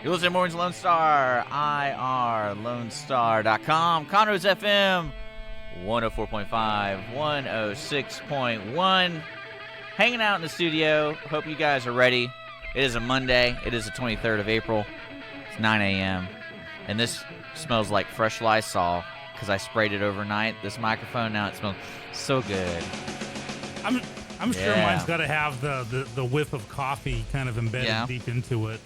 You're listening to Mornings Lone Star, irlonestar.com, Conroe's FM, 104.5, 106.1. Hanging out in the studio. Hope you guys are ready. It is a Monday. It is the 23rd of April. It's 9 a.m. And this smells like fresh Lysol because I sprayed it overnight. This microphone now, it smells so good. I'm sure mine's got to have the whiff of coffee kind of embedded deep into it.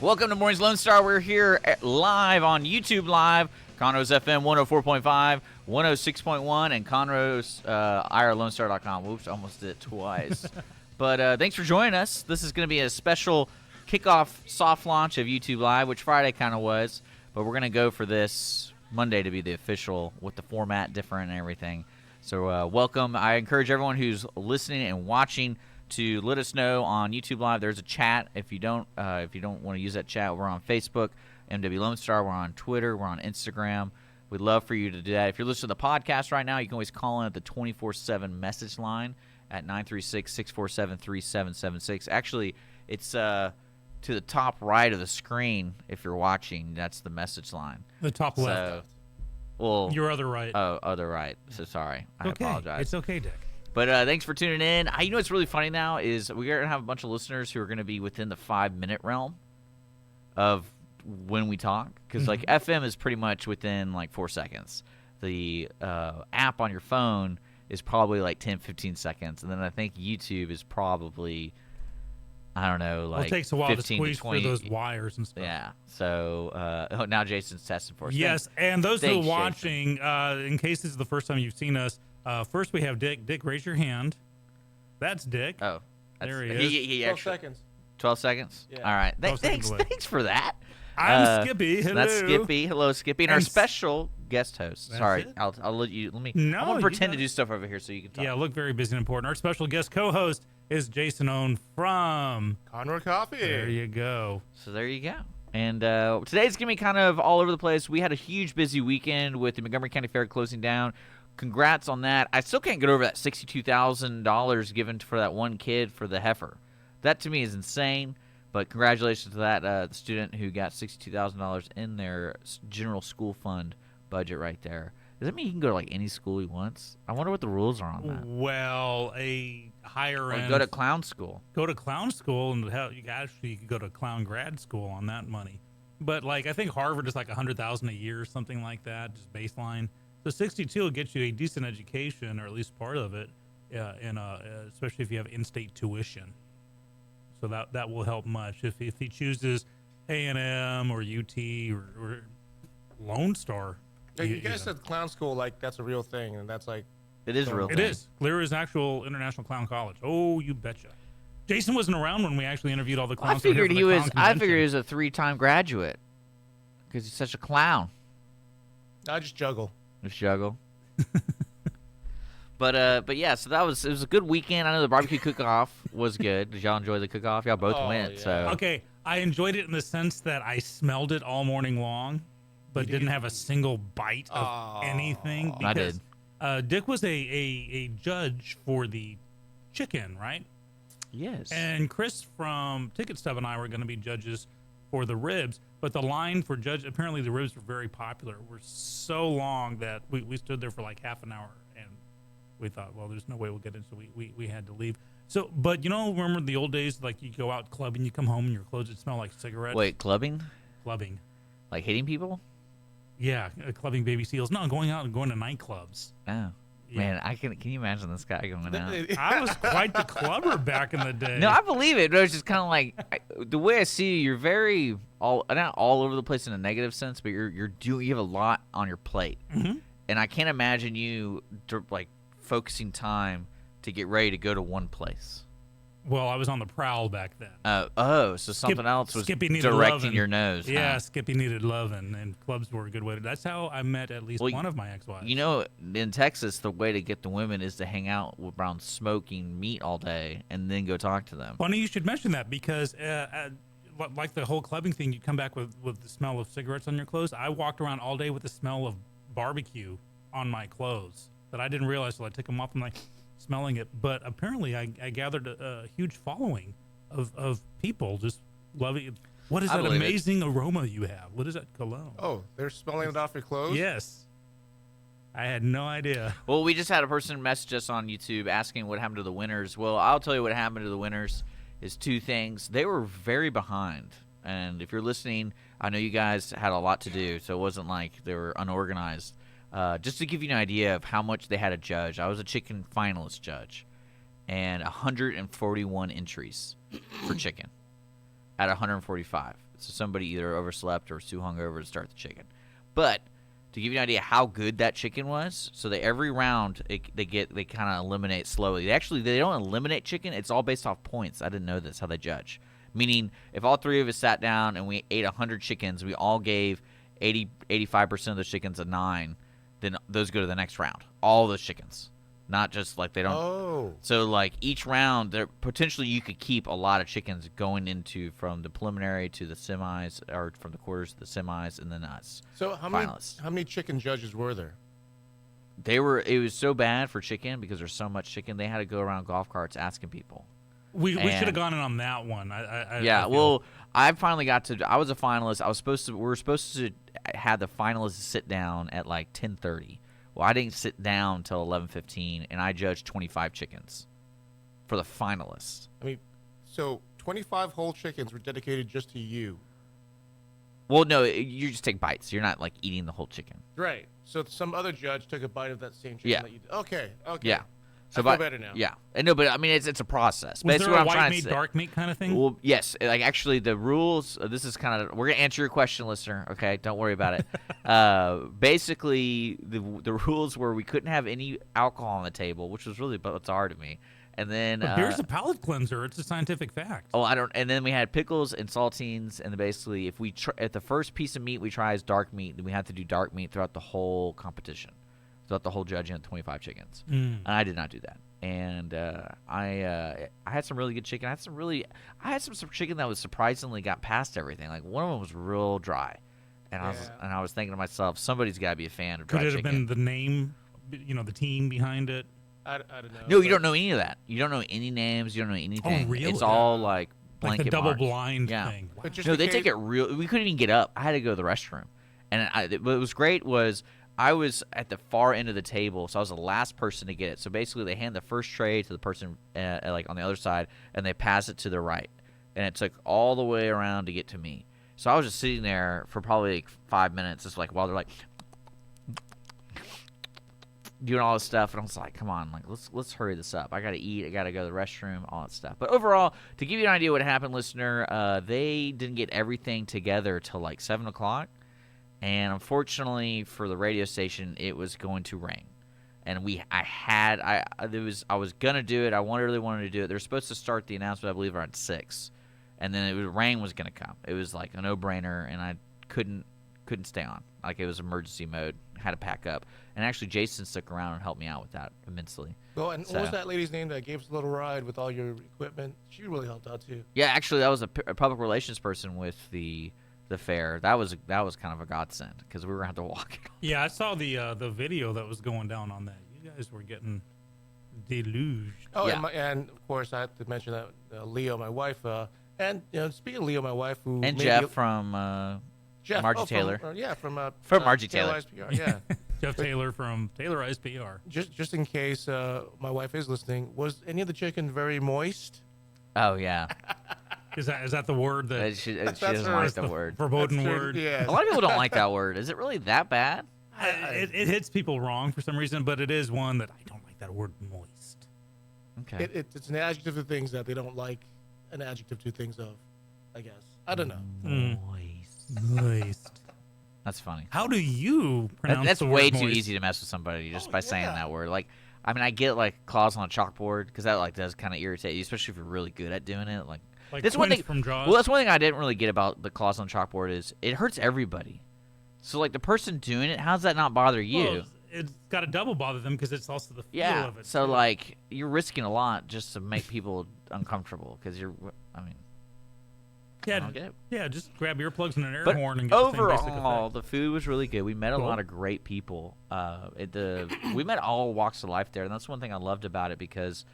Welcome to Mornings Lone Star. We're here live on YouTube Live, Conroe's FM 104.5, 106.1, and Conroe's irlonestar.com. Whoops, almost did it twice. But thanks for joining us. This is going to be a special kickoff soft launch of YouTube Live, which Friday kind of was. But we're going to go for this Monday to be the official with the format different and everything. So welcome. I encourage everyone who's listening and watching to let us know on YouTube Live. There's a chat. If you don't want to use that chat, we're on Facebook, MW Lone Star. We're on Twitter. We're on Instagram. We'd love for you to do that. If you're listening to the podcast right now, you can always call in at the 24/7 message line at 936-647-3776. Actually, it's to the top right of the screen if you're watching. That's the message line. The top left. Well, your other right. Oh, other right. So sorry. I apologize. It's okay, Dick. But thanks for tuning in. You know what's really funny now is we're going to have a bunch of listeners who are going to be within the 5-minute realm of when we talk. Because, like, FM is pretty much within, 4 seconds. The app on your phone is probably, 10, 15 seconds. And then I think YouTube is probably, I don't know, it takes a while to squeeze through those wires and stuff. Yeah. So now Jason's testing for us. Yes, and those who are watching, in case this is the first time you've seen us, first we have Dick. Dick, raise your hand. That's Dick. Oh. There he is. 12 seconds. 12 seconds? Yeah. All right. Thanks for that. I'm Skippy. Hello. That's Skippy. Hello, Skippy. And our special guest host. Sorry. It? I'll let you. I'm going to pretend to do stuff over here so you can talk. Yeah, look very busy and important. Our special guest co-host is Jason Owen from Conroe Coffee. There you go. So there you go. And today's going to be kind of all over the place. We had a huge busy weekend with the Montgomery County Fair closing down. Congrats on that. I still can't get over that $62,000 given for that one kid for the heifer. That to me is insane. But congratulations to that student who got $62,000 in their general school fund budget right there. Does that mean he can go to any school he wants? I wonder what the rules are on that. Well, a higher end. Go to clown school. Go to clown school, and you could go to clown grad school on that money. But I think Harvard is $100,000 a year or something like that, just baseline. So 62 will get you a decent education, or at least part of it, especially if you have in-state tuition. So that will help much. If he chooses A&M or UT or Lone Star. Yeah, you guys said clown school that's a real thing, and that's it is a real thing. It is. Clear is actual international clown college. Oh, you betcha. Jason wasn't around when we actually interviewed all the clowns. I figured he was a 3-time graduate because he's such a clown. I just juggle. Just juggle. But yeah, so it was a good weekend. I know the barbecue cook-off was good. Did y'all enjoy the cook-off? Y'all both went. Yeah. So okay, I enjoyed it in the sense that I smelled it all morning long, but didn't have a single bite of anything. I did. Dick was a judge for the chicken, right? Yes. And Chris from Ticket Stub and I were going to be judges for the ribs, but the line for judge, apparently the ribs were very popular. Were so long that we stood there for half an hour, and we thought, well, there's no way we'll get in, so we had to leave. So, but remember the old days, you go out clubbing, you come home and your clothes would smell like cigarettes? Wait, clubbing? Clubbing. Like hitting people? Yeah, clubbing baby seals. No, going out and going to nightclubs. Oh. Yeah. Man, can you imagine this guy going out? I was quite the clubber back in the day. No, I believe it. But it was just kind of the way I see you, you're very not all over the place in a negative sense, but you have a lot on your plate, and I can't imagine you focusing time to get ready to go to one place. Well, I was on the prowl back then. So something else was directing your nose. Yeah, Skippy needed love, and clubs were a good way to. That's how I met at least one of my ex-wives. In Texas, the way to get the women is to hang out around smoking meat all day and then go talk to them. Funny you should mention that because, like the whole clubbing thing, you come back with the smell of cigarettes on your clothes. I walked around all day with the smell of barbecue on my clothes that I didn't realize till I took them off. I'm smelling it, but apparently I gathered a huge following of people just loving it. What is I that believe it. amazing aroma you have? What is that cologne? Oh, they're smelling it off your clothes? Yes. I had no idea. Well, we just had a person message us on YouTube asking what happened to the winners. Well, I'll tell you what happened to the winners is two things. They were very behind. And if you're listening, I know you guys had a lot to do, so it wasn't like they were unorganized. Just to give you an idea of how much they had to judge, I was a chicken finalist judge, and 141 entries for chicken at 145. So somebody either overslept or was too hungover to start the chicken. But to give you an idea how good that chicken was, so that every round they kind of eliminate slowly. They don't eliminate chicken. It's all based off points. I didn't know this, how they judge. Meaning, if all three of us sat down and we ate 100 chickens, we all gave 85% of the chickens a 9, then those go to the next round. All those chickens. Not just like they don't. Oh. So, like, each round, there potentially you could keep a lot of chickens going into from the preliminary to the semis, or from the quarters to the semis, and then us. So how many chicken judges were there? It was so bad for chicken because there's so much chicken, they had to go around golf carts asking people. We should have gone in on that one. I finally got to. I was a finalist. We were supposed to have the finalists sit down at like 10:30. Well, I didn't sit down until 11:15, and I judged 25 chickens for the finalists. I mean, so 25 whole chickens were dedicated just to you. Well, no, you just take bites. You're not like eating the whole chicken. Right. So some other judge took a bite of that same chicken Yeah. that you did. Okay. Yeah. So I feel better now. Yeah. And no, but I mean, it's a process. Was Basically, there what a I'm white trying meat, to say. dark meat kind of thing? Well, yes. Like, actually, the rules, this is kind of, we're going to answer your question, listener, okay? Don't worry about it. Basically, the rules were we couldn't have any alcohol on the table, which was really bizarre to me. And then But beer's a palate cleanser. It's a scientific fact. Oh, I don't. And then we had pickles and saltines, and then basically, if the first piece of meat we try is dark meat, then we have to do dark meat throughout the whole competition, throughout the whole judging of 25 chickens. And I did not do that. And I had some really good chicken. I had some chicken that was surprisingly got past everything. Like, one of them was real dry, and I was thinking to myself, somebody's got to be a fan of dry Could it chicken. have been the name, the team behind it? I don't know. No, you don't know any of that. You don't know any names. You don't know anything. Oh, really? It's all like blanket Like the double marks. blind Yeah. thing. Wow. But just No, in they case- take it real. We couldn't even get up. I had to go to the restroom, and what was great was I was at the far end of the table, so I was the last person to get it. So basically, they hand the first tray to the person like on the other side, and they pass it to the right, and it took all the way around to get to me. So I was just sitting there for probably like 5 minutes, just like while they're like doing all this stuff, and I was like, come on, like let's hurry this up. I gotta eat, I gotta go to the restroom, all that stuff. But overall, to give you an idea what happened, listener, they didn't get everything together till like 7 o'clock, and unfortunately for the radio station, it was going to rain. And I was gonna do it. I really wanted to do it. They're supposed to start the announcement, I believe, around 6, and then rain was gonna come. It was like a no-brainer, and I couldn't stay on. Like, it was emergency mode. Had to pack up. And actually, Jason stuck around and helped me out with that immensely. Well, and what was that lady's name that gave us a little ride with all your equipment? She really helped out too. Yeah, actually, that was a public relations person with the fair. That was kind of a godsend because we were going to have to walk it. Yeah, I saw the video that was going down on that. You guys were getting deluged. Oh, Yeah. and of course I have to mention that Leo, my wife, and speaking of Leo, my wife, who And made Jeff the- from Jeff Margie Taylor. from Margie Taylor. Taylor's PR, yeah. Jeff Taylor from Taylorized PR. just in case my wife is listening, was any of the chicken very moist? Oh, yeah. Is that the word that She That's doesn't her- like the word. verboten That's true, word? Yeah. A lot of people don't like that word. Is it really that bad? It hits people wrong for some reson, but it is one that I don't like that word moist. Okay. It's an adjective to things that they don't like an adjective to things of, I guess. I don't know. Moist. That's funny. How do you pronounce That's the way word too moist? easy to mess with somebody just by yeah. saying that word. Like, I mean, I get like claws on a chalkboard because that like does kind of irritate you, especially if you're really good at doing it. Like that's one Quince thing from Jaws. Well, that's one thing I didn't really get about the claws on chalkboard is it hurts everybody. So like the person doing it, how does that not bother you? Well, it's got to double bother them because it's also the feel Yeah. of it. So too. like you're risking a lot just to make people uncomfortable because I mean, I yeah, don't get it. yeah, just grab earplugs and an air But horn and get the same basic overall, effect. the food was really good. We met a Cool. lot of great people. We met all walks of life there, and that's one thing I loved about it because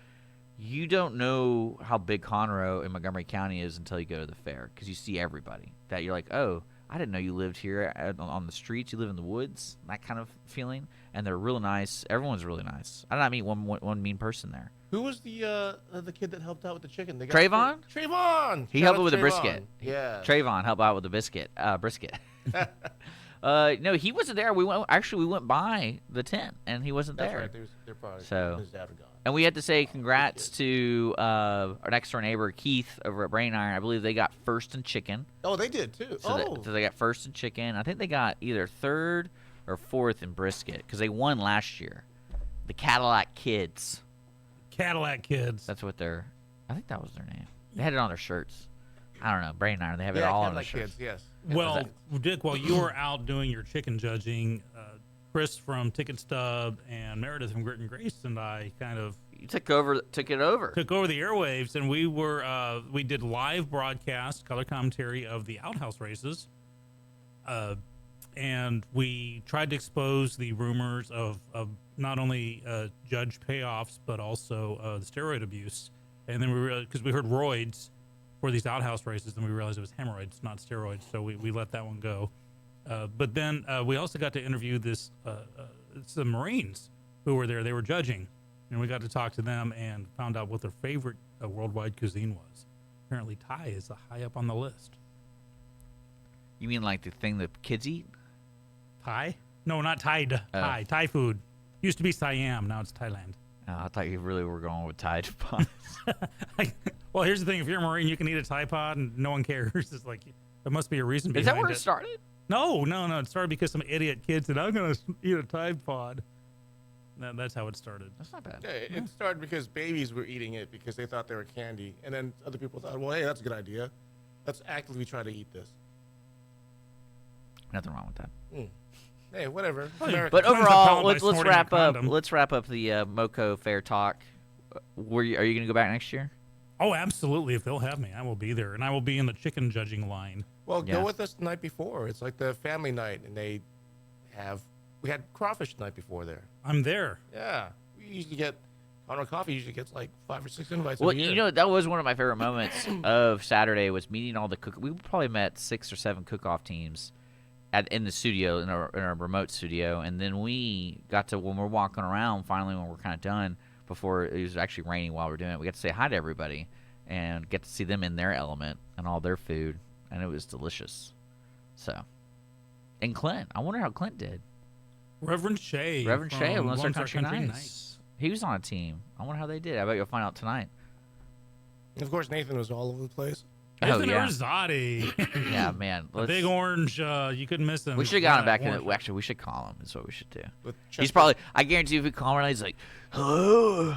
you don't know how big Conroe in Montgomery County is until you go to the fair, because you see everybody that you're like, oh, I didn't know you lived here on the streets. You live in the woods, that kind of feeling. And they're real nice. Everyone's really nice. I did not meet one mean person there. Who was the kid that helped out with the chicken? Trayvon? Trayvon! He Shout helped out with the Trayvon. brisket. Yeah. Trayvon helped out with the brisket. No, he wasn't there. We went by the tent, and he wasn't That's there. right. They're probably So- his dad are gone. And we had to say congrats to our next door neighbor, Keith, over at Brain Iron. I believe they got first in chicken. Oh, they did too. So they got first in chicken. I think they got either third or fourth in brisket, because they won last year. The Cadillac Kids. Cadillac Kids. That's what I think that was their name. They had it on their shirts. I don't know. Brain Iron. They have it yeah, all Cadillac on their shirts. kids. Yes. Well, Dick, while you were out doing your chicken judging, Chris from Ticket Stub and Meredith from Grit and Grace and I kind of You took it over. took over the airwaves, and we did live broadcast color commentary of the outhouse races, and we tried to expose the rumors of not only judge payoffs but also the steroid abuse. And then because we heard roids for these outhouse races, and we realized it was hemorrhoids, not steroids, so we let that one go. But then we also got to interview some Marines who were there. They were judging, and we got to talk to them and found out what their favorite worldwide cuisine was. Apparently, Thai is high up on the list. You mean like the thing that kids eat? Thai? No, not Thai. Thai. Thai food. Used to be Siam. Now it's Thailand. Oh, I thought you really were going with Tide Pods. Well, here's the thing. If you're a Marine, you can eat a Tide Pod, and no one cares. It's like, there must be a reason behind Is that where it. it started? No. It started because some idiot kid said, I'm going to eat a Tide Pod. That's how it started. That's not bad. Yeah, it started because babies were eating it because they thought they were candy, and then other people thought, well, hey, that's a good idea. Let's actively try to eat this. Nothing wrong with that. Hey, whatever. Well, America. But Cleanse the overall, palate by let's snorting a wrap up. condom. Let's wrap up the Moco Fair talk. Are you going to go back next year? Oh, absolutely. If they'll have me, I will be there. And I will be in the chicken judging line. Well, Yeah. go with us the night before. It's like the family night, and we had crawfish the night before there. I'm there. Yeah, we usually get Conroe Coffee usually gets like 5 or 6 invites. Well, a year. you know, that was one of my favorite moments of Saturday was meeting all the cook. We probably met 6 or 7 cook-off teams in the studio, in our remote studio, and then we got to, when we're walking around, finally when we're kind of done, before it was actually raining while we're doing it, we got to say hi to everybody and get to see them in their element and all their food, and it was delicious. So, and Clint, I wonder how Clint did. Reverend Shea. Reverend Shea of from Lone Star Star Country Nights. He was on a team. I wonder how they did. I bet you'll find out tonight. And of course, Nathan was all over the place. Nathan yeah. Rosati. Yeah, man. A big orange. You couldn't miss him. We should have got him back in Orange. it. Actually, we should call him. That's what we should do. With He's Chester- probably, I guarantee if we call him right now, he's like, hello,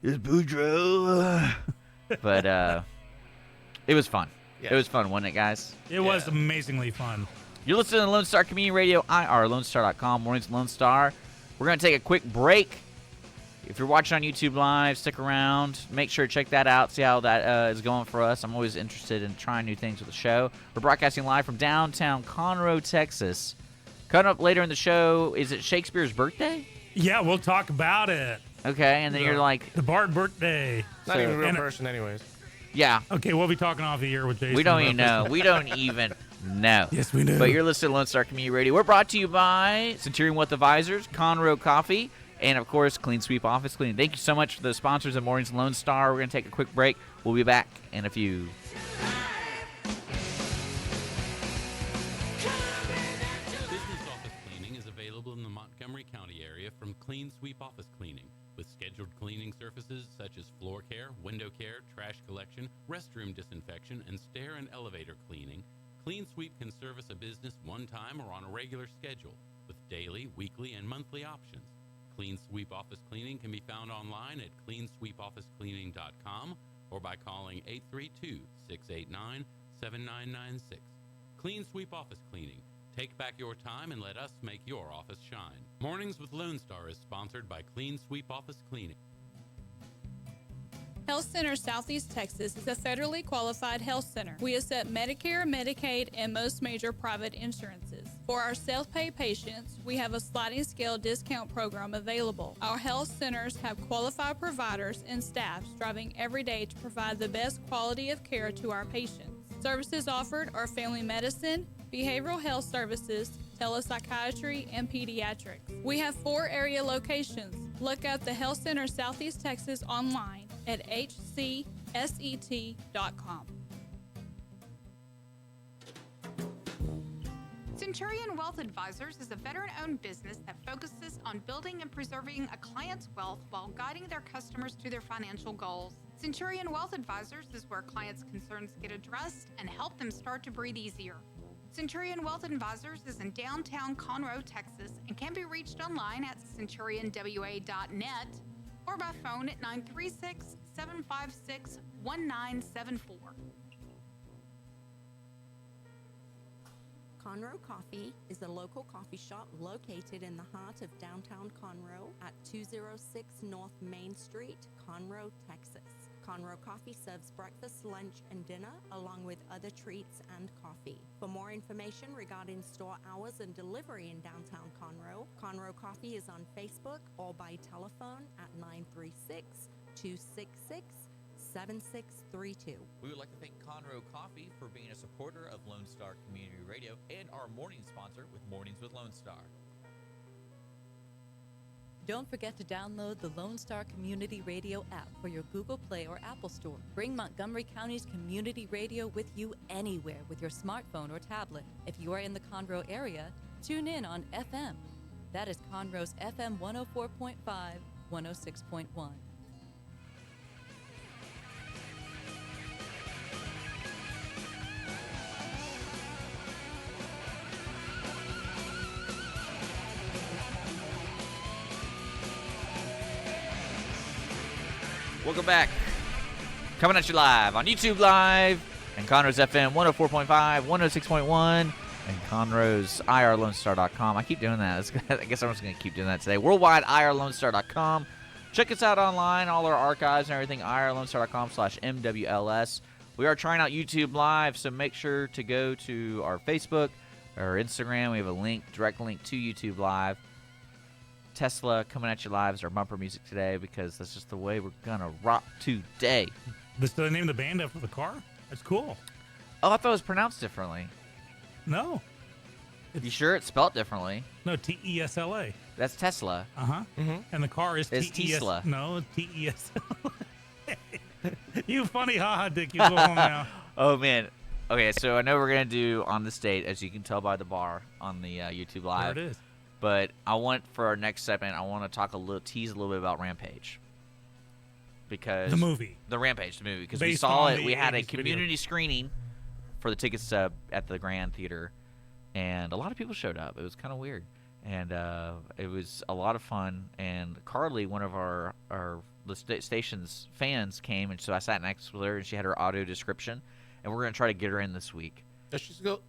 it's Boudreaux. But it was fun. Yeah. It was fun, wasn't it, guys? It was amazingly fun. You're listening to Lone Star Community Radio, IRLoneStar.com, Mornings with Lone Star. We're going to take a quick break. If you're watching on YouTube Live, stick around. Make sure to check that out, see how that is going for us. I'm always interested in trying new things with the show. We're broadcasting live from downtown Conroe, Texas. Coming up later in the show, is it Shakespeare's birthday? Yeah, we'll talk about it. Okay, and then you're like, The Bard birthday. Not So- even a real and- person, anyways. yeah, Okay, we'll be talking off the air with Jason. we don't even about know. We don't even know. Yes, we do. But you're listening to Lone Star Community Radio. We're brought to you by Centurion Wealth Advisors, Conroe Coffee, and, of course, Clean Sweep Office Cleaning. Thank you so much for the sponsors of Mornings with Lone Star. We're going to take a quick break. We'll be back in a few. Business office cleaning is available in the Montgomery County area from Clean Sweep Office Cleaning, with scheduled cleaning services such as floor care, window care, trash collection, restroom disinfection, and stair and elevator cleaning. Clean Sweep can service a business one time or on a regular schedule, with daily, weekly, and monthly options. Clean Sweep Office Cleaning can be found online at cleansweepofficecleaning.com or by calling 832-689-7996. Clean Sweep Office Cleaning. Take back your time and let us make your office shine. Mornings with Lone Star is sponsored by Clean Sweep Office Cleaning. Health Center Southeast Texas is a federally qualified health center. We accept Medicare, Medicaid, and most major private insurances. For our self-pay patients, we have a sliding scale discount program available. Our health centers have qualified providers and staff striving every day to provide the best quality of care to our patients. Services offered are family medicine, behavioral health services, telepsychiatry, and pediatrics. We have 4 area locations. Look up the Health Center Southeast Texas online at hcset.com. Centurion Wealth Advisors is a veteran-owned business that focuses on building and preserving a client's wealth while guiding their customers to their financial goals. Centurion Wealth Advisors is where clients' concerns get addressed and help them start to breathe easier. Centurion Wealth Advisors is in downtown Conroe, Texas, and can be reached online at centurionwa.net or by phone at 936-756-1974. Conroe Coffee is a local coffee shop located in the heart of downtown Conroe at 206 North Main Street, Conroe, Texas. Conroe Coffee serves breakfast, lunch, and dinner, along with other treats and coffee. For more information regarding store hours and delivery in downtown Conroe, Conroe Coffee is on Facebook or by telephone at 936-266-7632. We would like to thank Conroe Coffee for being a supporter of Lone Star Community Radio and our morning sponsor with Mornings with Lone Star. Don't forget to download the Lone Star Community Radio app for your Google Play or Apple Store. Bring Montgomery County's community radio with you anywhere with your smartphone or tablet. If you are in the Conroe area, tune in on FM. That is Conroe's FM 104.5, 106.1. Welcome back. Coming at you live on YouTube Live and Conroe's FM 104.5, 106.1, and Conroe's IRLoneStar.com. I keep doing that. I guess I'm just going to keep doing that today. Worldwide, IRLoneStar.com. Check us out online, all our archives and everything, IRLoneStar.com/MWLS. We are trying out YouTube Live, so make sure to go to our Facebook or Instagram. We have a link, direct link to YouTube Live. Tesla coming at you live is our bumper music today because that's just the way we're gonna rock today. Did they name the band after the car? That's cool. Oh, I thought it was pronounced differently. No. You sure it's spelled differently? No, T-E-S-L-A. That's Tesla. Uh-huh. Mm-hmm. And the car is It's T-E-S. Tesla. No, T-E-S-L-A. You funny haha dick. You go home now. Oh, man. Okay, so I know we're going to do On the State, as you can tell by the bar on the YouTube Live. There it is. But I want, for our next segment, I want to tease a little bit about Rampage. Because The movie. The Rampage, the movie. Because we Based saw on it. the We had a 80s video. community screening for the tickets at the Grand Theater. And a lot of people showed up. It was kind of weird. And it was a lot of fun. And Carly, one of the station's fans, came. And so I sat next to her, and she had her audio description. And we're going to try to get her in this week. Does she still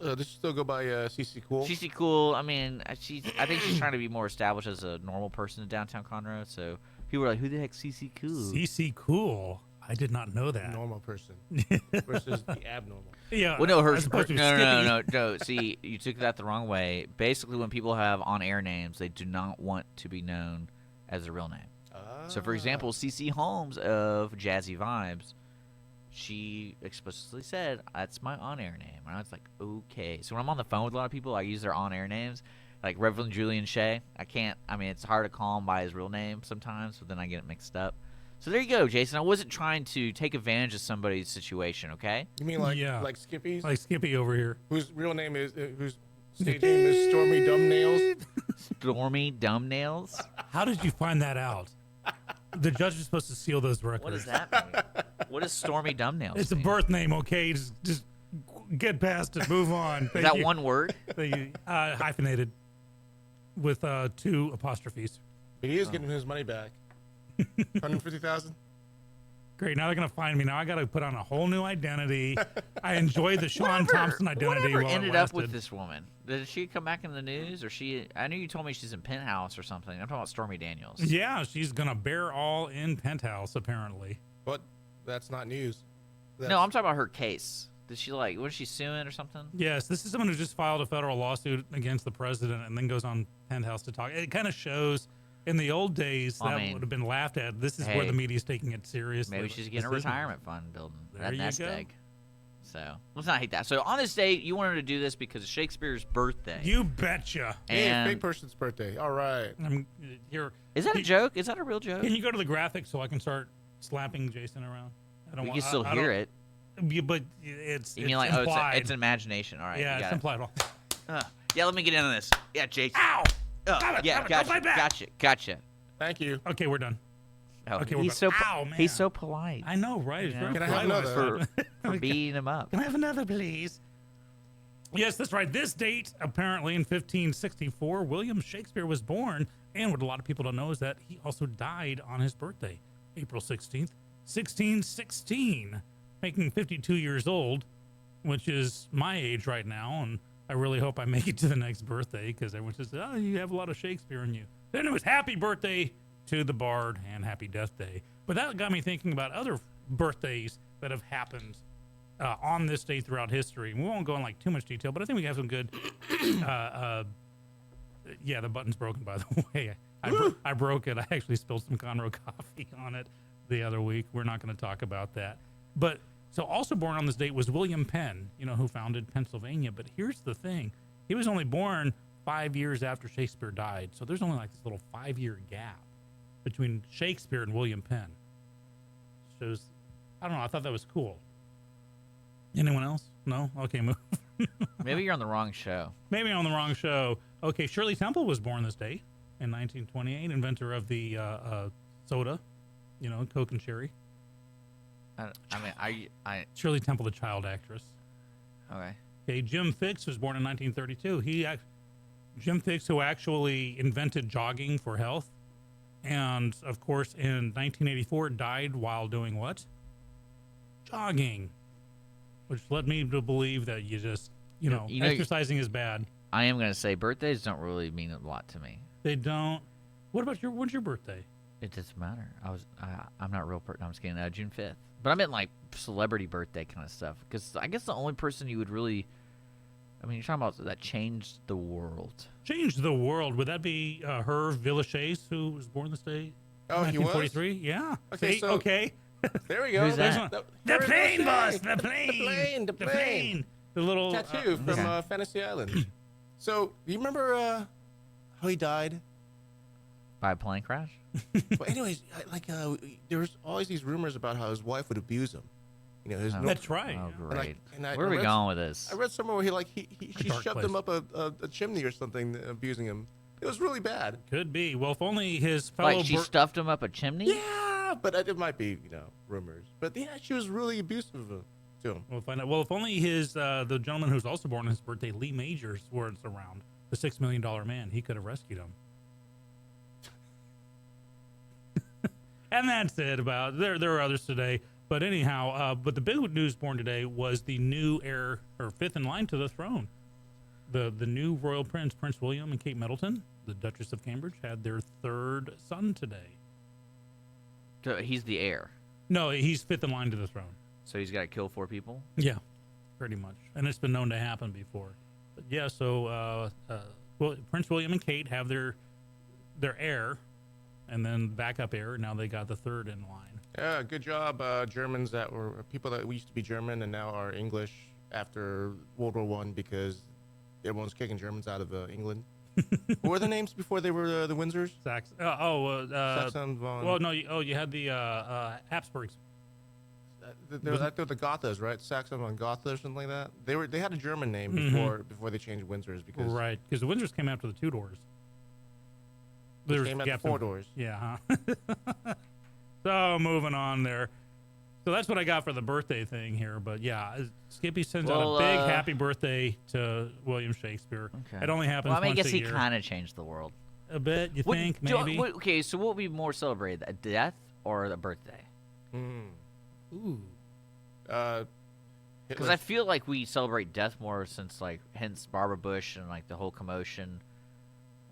go by CC Cool? CC Cool. I mean, I think she's trying to be more established as a normal person in downtown Conroe. So people were like, "Who the heck's CC Cool?" CC Cool. I did not know that. Normal person versus the abnormal. Yeah. Well, no, as opposed to no. See, you took that the wrong way. Basically, when people have on-air names, they do not want to be known as their real name. So, for example, CC Holmes of Jazzy Vibes, she explicitly said, "That's my on-air name." And I was like, okay. So when I'm on the phone with a lot of people, I use their on-air names, like Reverend Julian Shea. It's hard to call him by his real name sometimes, but then I get it mixed up. So there you go, Jason. I wasn't trying to take advantage of somebody's situation, okay? You mean like Skippy's? Like Skippy over here. Whose real name is, whose stage name is Stormy Dumbnails? Stormy Dumbnails? How did you find that out? The judge is supposed to seal those records. What does that mean? What is Stormy Dumbnails It's a mean? birth name, okay? Just get past it. Move on. Is Thank that you. one word? Thank you. Hyphenated with 2 apostrophes. But he is getting his money back. 150,000. Great. Now they're gonna find me. Now I gotta put on a whole new identity. I enjoyed the Sean Thompson identity. Whatever while it ended up lasted. with this woman? Did she come back in the news, or I know you told me she's in Penthouse or something. I'm talking about Stormy Daniels. Yeah, she's gonna bear all in Penthouse apparently. But that's not news. No, I'm talking about her case. Did she like? Was she suing or something? Yes, this is someone who just filed a federal lawsuit against the president and then goes on Penthouse to talk. It kind of shows in the old days Well, I that mean, would have been laughed at. This is where hey, the media's taking it seriously. Maybe she's getting a This isn't. retirement fund building There that you nest go. egg. So let's not hate that. So on this date, you wanted to do this because of Shakespeare's birthday. You betcha. Hey, And fake person's birthday. All right. I'm here. is that a joke? Is that a real joke? Can you go to the graphics so I can start slapping Jason around? I don't We want, can still I hear don't- it. But it's You mean it's like, implied. it's an imagination? All right. yeah, you it's got it. implied. Yeah, let me get into this. Yeah, Jason. Ow! Yeah, Don't fight back. gotcha. Thank you. Okay, we're done. Oh, Okay, we're he's back. so Ow, man. he's so polite I know, right? It's Yeah. very Can I have polite another? for beating him up. Can I have another, please? Yes, that's right. This date, apparently in 1564, William Shakespeare was born. And what a lot of people don't know is that he also died on his birthday, April 16th, 1616, making 52 years old, which is my age right now. And I really hope I make it to the next birthday because everyone says, oh, you have a lot of Shakespeare in you. Then it was happy birthday to the Bard and happy death day. But that got me thinking about other birthdays that have happened on this day throughout history. We won't go in like too much detail, but I think we have some good. Yeah, the button's broken, by the way. I broke it. I actually spilled some Conroe coffee on it the other week. We're not going to talk about that. But so also born on this date was William Penn, who founded Pennsylvania. But here's the thing: he was only born 5 years after Shakespeare died. So there's only like this little 5-year gap between Shakespeare and William Penn. Shows, I don't know. I thought that was cool. Anyone else? No? Okay, move. Maybe you're on the wrong show. Maybe on the wrong show. Okay, Shirley Temple was born this day in 1928, inventor of the soda, Coke and cherry. I Shirley Temple, the child actress. okay. Okay, Jim Fixx was born in 1932. Jim Fixx, who actually invented jogging for health, and of course in 1984 died while doing what? Jogging, which led me to believe that you just, exercising is bad. I am gonna say birthdays don't really mean a lot to me. They don't. What about when's your birthday? It doesn't matter. I'm not a real person. I'm just kidding. June 5th. But I meant like celebrity birthday kind of stuff. Because I guess the only person you would really, you're talking about that changed the world. Changed the world. Would that be Hervé Villechaize, who was born this day? Oh, he was? 1943? Yeah. Okay, See? so- Okay. There we go. Who's that? The Hervé plane, Villechaize. boss. The plane. The plane. The little Tattoo from Fantasy Island. So, do you remember how he died? By a plane crash? Well, anyways, there was always these rumors about how his wife would abuse him. His That's right. Oh, And great. I Where are we read- going with this? I read somewhere where she dark shoved place. him up a chimney or something, abusing him. It was really bad. Could be. Well, if only his fellow. Like she stuffed him up a chimney? Yeah, but it might be, rumors. But yeah, she was really abusive to him. We'll find out. Well, if only the gentleman who's also born on his birthday, Lee Majors, was around, the $6 million man, he could have rescued him. And that's it. About there are others today, but anyhow, but the big news born today was the new heir or fifth in line to the throne. The new royal prince, Prince William and Kate Middleton, the Duchess of Cambridge, had their third son today. So he's the heir. No, he's fifth in line to the throne. So he's got to kill 4 people? Yeah, pretty much. And it's been known to happen before. But yeah, so Prince William and Kate have their heir, and then backup heir. Now they got the third in line. Yeah, good job, Germans that were people that used to be German and now are English after World War I because everyone's kicking Germans out of England. What were the names before they were the Windsors? Saxon von. Well, no, you had the Habsburgs. They were the Gothas, right? Saxon von Gotha or something like that. They had a German name before they changed Windsors because Right, because the Windsors came after the Tudors. they came after 4 doors. Yeah. Huh? So moving on there. So that's what I got for the birthday thing here. But yeah, Skippy sends out a big happy birthday to William Shakespeare. Okay. It only happens Well, I once guess a he year. kind of changed the world. A bit, you think, maybe? Okay, so what would be more celebrated, a death or the birthday? Ooh. Because I feel like we celebrate death more since, like, hence Barbara Bush and, like, the whole commotion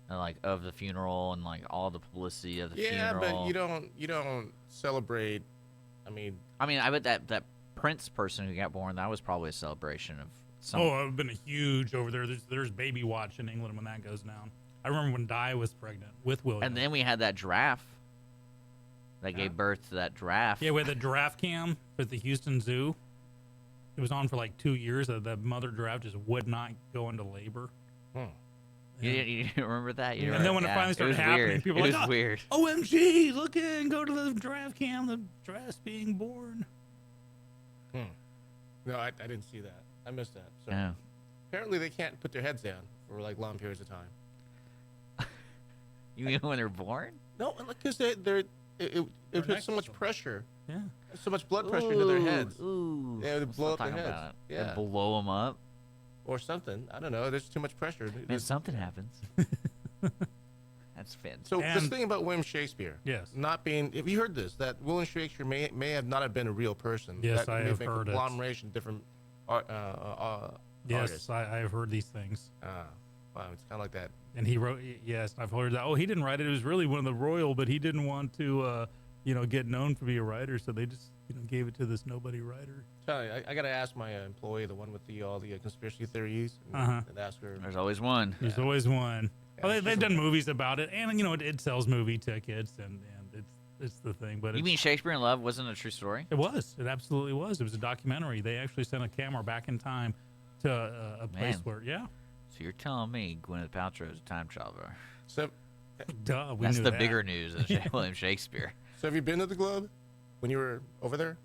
and, like, of the funeral and, like, all the publicity of the funeral. Yeah, but you don't celebrate. I mean, I bet that Prince person who got born, that was probably a celebration of some. Oh, I've been a huge over there. There's Baby Watch in England when that goes down. I remember when Di was pregnant with William. And then we had that giraffe that gave birth to that giraffe. Yeah, we had the giraffe cam at the Houston Zoo. It was on for like 2 years. The mother giraffe just would not go into labor. You remember that? You And then when it finally started happening, weird. people were It like, was weird. OMG, look in, go to the giraffe cam, the giraffe's being born. No, I didn't see that. I missed that. So Yeah. apparently they can't put their heads down for like long periods of time. You mean when they're born? No, because it puts so much pressure, Yeah. so much blood pressure into their heads. Ooh. Yeah, they Let's blow not up their talk heads. about it. Yeah. They blow them up. Or something. I don't know. There's too much pressure. Man, something happens. That's fantastic. So this And- thing about William Shakespeare, Yes. not being. Have you heard this? That William Shakespeare may have not have been a real person. Yes, that I may have been heard it. conglomeration of different Yes, artists. I have heard these things. Wow, it's kind of like that. And he wrote, yes, I've heard that. Oh, he didn't write it. It was really one of the royal, but he didn't want to, get known to be a writer. So they just, gave it to this nobody writer. Tell you, I got to ask my employee, the one with all the conspiracy theories, Uh-huh. and ask her. There's always one. There's always one. Yeah, Well, she's they've a- done movies about it, and it sells movie tickets, and it's the thing. But You mean Shakespeare in Love wasn't a true story? it was? It absolutely was. It was a documentary. They actually sent a camera back in time to a place Man. where, yeah, So you're telling me Gwyneth Paltrow is a time traveler? So, duh, we That's knew the that. bigger news than William Shakespeare. so have you been to the Globe when you were over there?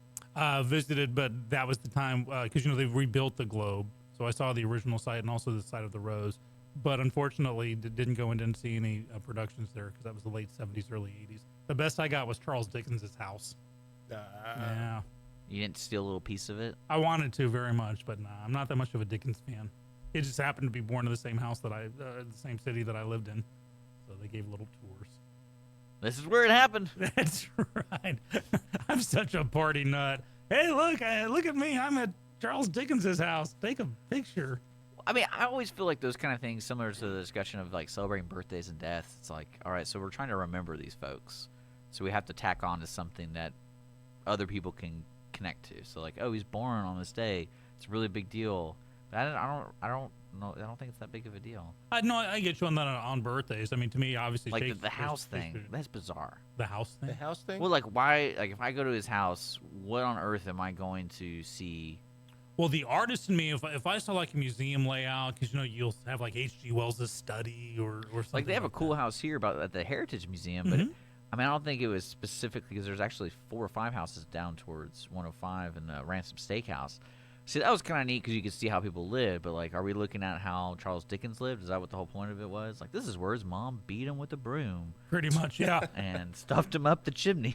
Visited, but that was the time because they've rebuilt the Globe, so I saw the original site and also the site of the Rose. But unfortunately, didn't go and didn't see any productions there because that was the late '70s, early '80s. The best I got was Charles Dickens' house. Yeah, You didn't steal a little piece of it? I wanted to very much, but nah, I'm not that much of a Dickens fan. He just happened to be born in the same house the same city that I lived in, so they gave little tours. This is where it happened. That's right. I'm such a party nut. Hey, look at me. I'm at Charles Dickens' house. Take a picture. I mean, I always feel like those kind of things, similar to the discussion of like celebrating birthdays and deaths. It's like, all right, so we're trying to remember these folks, so we have to tack on to something that other people can connect to. So like, oh, he's born on this day. It's a really big deal. But I don't know. I don't think it's that big of a deal. No, I get you on that on birthdays. I mean, to me, obviously, Like the Shakespeare- house thing. Shakespeare- That's bizarre. The house thing. The house thing? Well, like why? Like if I go to his house, what on earth am I going to see? Well, the artist in me, if I saw like a museum layout, because you'll have like H.G. Wells' study or something. Like they have a cool that. house here at the Heritage Museum, but Mhm. I mean I don't think it was specifically because there's actually 4 or 5 houses down towards 105 and the Ransom Steakhouse. See, that was kind of neat because you could see how people live, but like, are we looking at how Charles Dickens lived? Is that what the whole point of it was? Like, this is where his mom beat him with a broom Pretty much, yeah. and stuffed him up the chimney.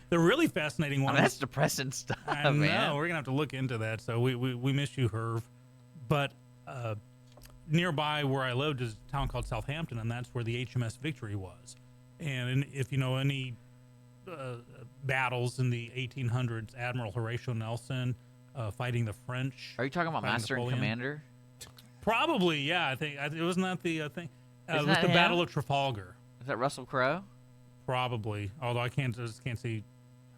the really fascinating I one. mean, that's depressing stuff, I know, man. we're gonna have to look into that. So we miss you, Herv. But nearby where I lived is a town called Southampton, and that's where the HMS Victory was. And if you know any battles in the 1800s, Admiral Horatio Nelson fighting the French. Are you talking about fighting Master and Napoleon. Commander? Probably, yeah. I think it wasn't that the thing. It Isn't was that the him? Battle of Trafalgar. Is that Russell Crowe? Probably, although I just can't see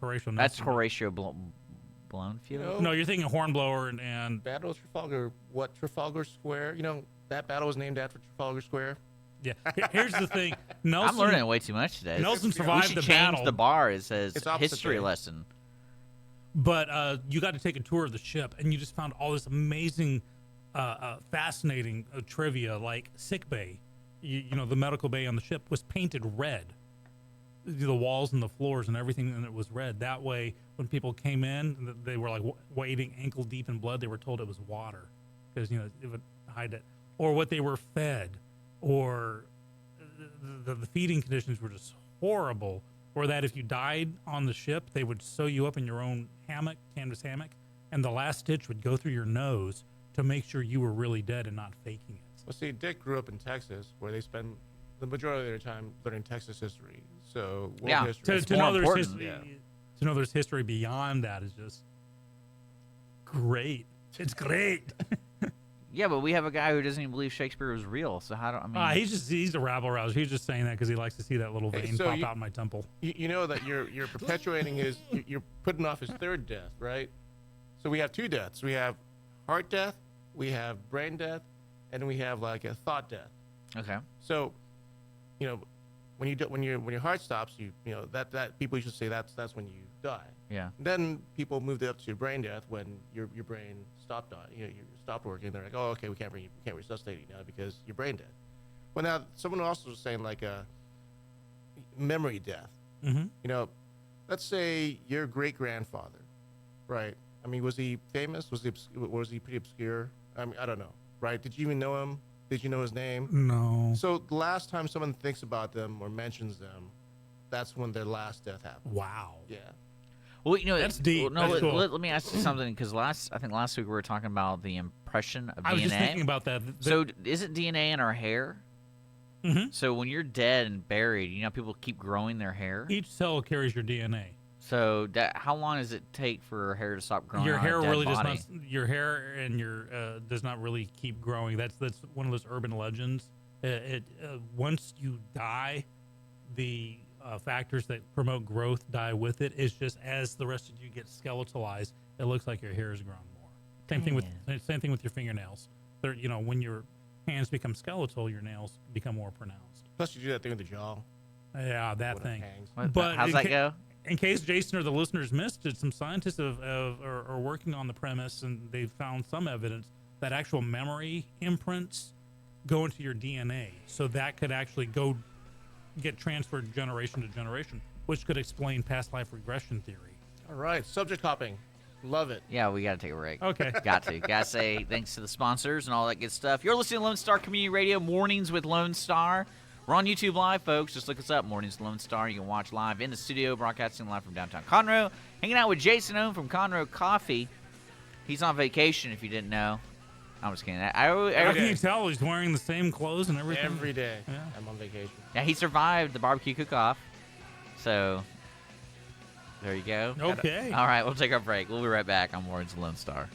Horatio Nelson. That's Horatio Blownfield. No. No, you're thinking Hornblower and Battle of Trafalgar. What, Trafalgar Square? That battle was named after Trafalgar Square. yeah. Here's the thing. Nelson, I'm learning way too much today. Nelson we survived should the change battle. the bar. It says It's opposite history day. lesson. But you got to take a tour of the ship, and you just found all this amazing, fascinating trivia, like sick bay. The medical bay on the ship was painted red. The walls and the floors and everything, and it was red. That way, when people came in, they were like wading ankle deep in blood. They were told it was water because it would hide it, or what they were fed, or the feeding conditions were just horrible. Or that if you died on the ship, they would sew you up in your own hammock, canvas hammock, and the last stitch would go through your nose to make sure you were really dead and not faking it. Well, see, Dick grew up in Texas, where they spend the majority of their time learning Texas history. So world Yeah. history. To more know there's important. history, Yeah. to know there's history beyond that is just great. It's great. Yeah, but we have a guy who doesn't even believe Shakespeare was real. So how do I mean? He's a rabble rouser. He's just saying that because he likes to see that little Hey, vein so pop you- out in my temple. You know that you're perpetuating you're putting off his third death, right? So we have two deaths. We have heart death, we have brain death, and we have like a thought death. Okay. So, when your heart stops, you know that people used to say that's when you die. Yeah. Then people moved it up to brain death when your brain stopped dying. You stopped working. They're like, oh, okay, we can't resuscitate you now because you're brain dead. Well, now someone also was saying like a memory death. Mm-hmm. Let's say your great grandfather, right? I mean, was he famous? Was he pretty obscure? I mean, I don't know, right? Did you even know him? Did you know his name? No. So the last time someone thinks about them or mentions them, that's when their last death happened. Wow. Yeah. Well, That's deep. No, That's cool. let me ask you something because I think last week we were talking about the impression of I was DNA. just thinking about that. So isn't DNA in our hair? Mhm. So when you're dead and buried, people keep growing their hair. Each cell carries your DNA. So how long does it take for hair to stop growing? Your on hair a dead really body? does not. Your hair and your does not really keep growing. That's one of those urban legends. Once you die, the factors that promote growth die with it. It's just as the rest of you get skeletalized, it looks like your hair has grown more. Same thing with your fingernails. When your hands become skeletal, your nails become more pronounced. Plus, you do that thing with the jaw. Yeah, that when it thing. hangs. But how's that go? In case Jason or the listeners missed it, some scientists are working on the premise, and they've found some evidence that actual memory imprints go into your DNA. So that could actually get transferred generation to generation, which could explain past life regression theory. All right, subject hopping. Love it. Yeah, we got to take a break. Okay. Gotta say thanks to the sponsors and all that good stuff. You're listening to Lone Star Community Radio, Mornings with Lone Star. We're on YouTube Live, folks. Just look us up, Mornings Lone Star. You can watch live in the studio, broadcasting live from downtown Conroe. Hanging out with Jason Ohm from Conroe Coffee. He's on vacation, if you didn't know. I'm just kidding. How can you tell he's wearing the same clothes and everything? Every day. Yeah. I'm on vacation. Yeah, he survived the barbecue cook-off. So, there you go. Okay. All right, we'll take our break. We'll be right back on Mornings Lone Star.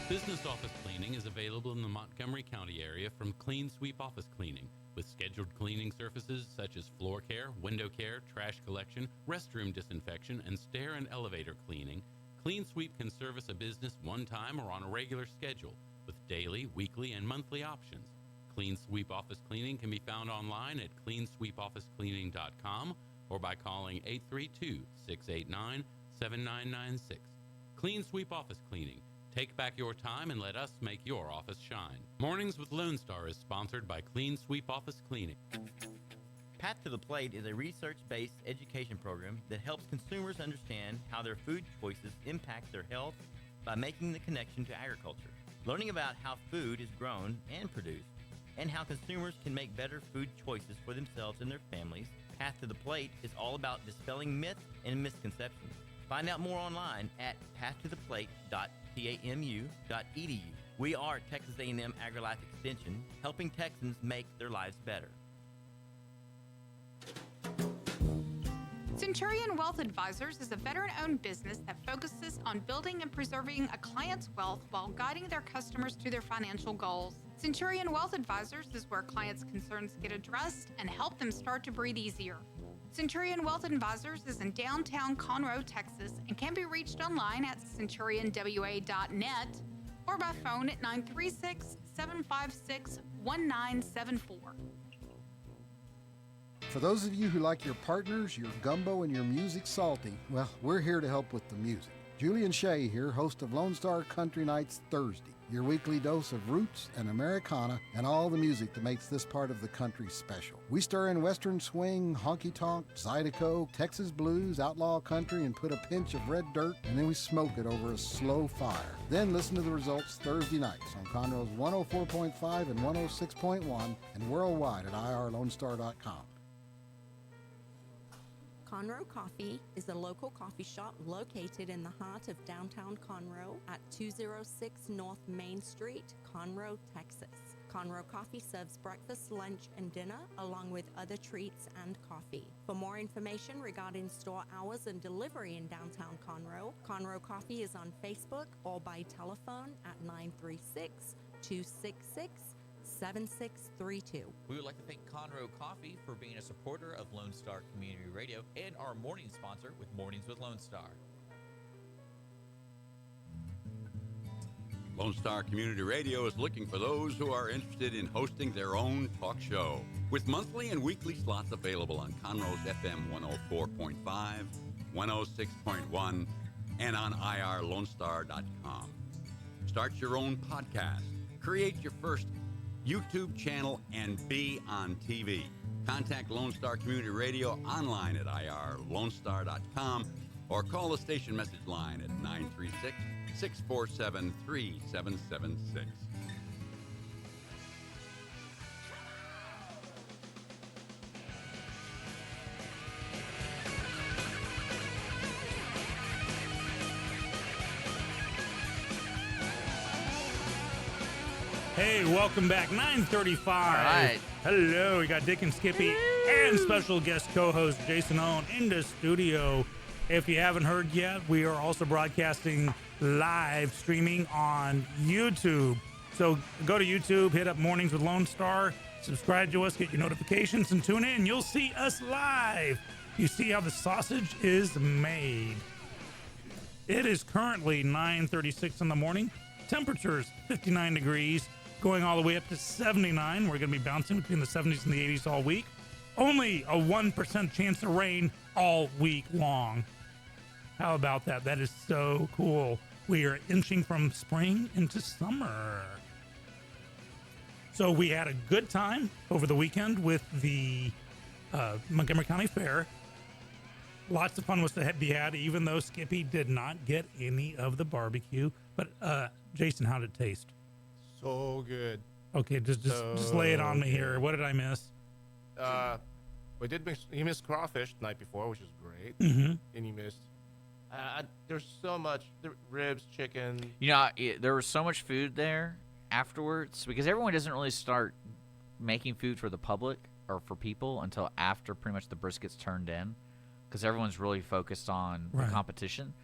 Business office cleaning is available in the Montgomery County area from Clean Sweep Office Cleaning, with scheduled cleaning services such as floor care, window care, trash collection, restroom disinfection, and stair and elevator cleaning. Clean Sweep can service a business one time or on a regular schedule, with daily, weekly, and monthly options. Clean Sweep Office Cleaning can be found online at cleansweepofficecleaning.com or by calling 832-689-7996. Clean Sweep Office Cleaning. Take back your time and let us make your office shine. Mornings with Lone Star is sponsored by Clean Sweep Office Cleaning. Path to the Plate is a research-based education program that helps consumers understand how their food choices impact their health by making the connection to agriculture. Learning about how food is grown and produced, and how consumers can make better food choices for themselves and their families, Path to the Plate is all about dispelling myths and misconceptions. Find out more online at pathtotheplate.tamu.edu. We are Texas A&M AgriLife Extension, helping Texans make their lives better. Centurion Wealth Advisors is a veteran-owned business that focuses on building and preserving a client's wealth while guiding their customers to their financial goals. Centurion Wealth Advisors is where clients' concerns get addressed and help them start to breathe easier. Centurion Wealth Advisors is in downtown Conroe, Texas, and can be reached online at centurionwa.net or by phone at 936-756-1974. For those of you who like your partners, your gumbo, and your music salty, well, we're here to help with the music. Julian Shea here, host of Lone Star Country Nights Thursday, your weekly dose of roots and Americana and all the music that makes this part of the country special. We stir in western swing, honky-tonk, zydeco, Texas blues, outlaw country, and put a pinch of red dirt, and then we smoke it over a slow fire. Then listen to the results Thursday nights on Conroe's 104.5 and 106.1 and worldwide at irlonestar.com. Conroe Coffee is a local coffee shop located in the heart of downtown Conroe at 206 North Main Street, Conroe, Texas. Conroe Coffee serves breakfast, lunch, and dinner, along with other treats and coffee. For more information regarding store hours and delivery in downtown Conroe, Conroe Coffee is on Facebook or by telephone at 936-266-7632. We would like to thank Conroe Coffee for being a supporter of Lone Star Community Radio and our morning sponsor with Mornings with Lone Star. Lone Star Community Radio is looking for those who are interested in hosting their own talk show, with monthly and weekly slots available on Conroe's FM 104.5, 106.1, and on irlonestar.com. Start your own podcast, create your first YouTube channel, and be on TV. Contact Lone Star Community Radio online at irlonestar.com or call the station message line at 936-647-3776. Hey, welcome back. 9:35. All right. Hello, we got Dick and Skippy and special guest co-host Jason Owen in the studio. If you haven't heard yet, we are also broadcasting live streaming on YouTube. So go to YouTube, hit up Mornings with Lone Star, subscribe to us, get your notifications, and tune in. You'll see us live. You see how the sausage is made. It is currently 9:36 in the morning. Temperatures 59 degrees, going all the way up to 79. We're going to be bouncing between the 70s and the 80s all week. Only a 1% chance of rain all week long. How about that? That is so cool. We are inching from spring into summer. So we had a good time over the weekend with the Montgomery County Fair. Lots of fun was to be had, even though Skippy did not get any of the barbecue. But Jason, how did it taste? So good. Okay, just lay it on me here. What did I miss? He missed crawfish the night before, which is great. Mm-hmm. And he missed. There's so much ribs, chicken. You know, there was so much food there afterwards because everyone doesn't really start making food for the public or for people until after pretty much the brisket's turned in, because everyone's really focused on the competition.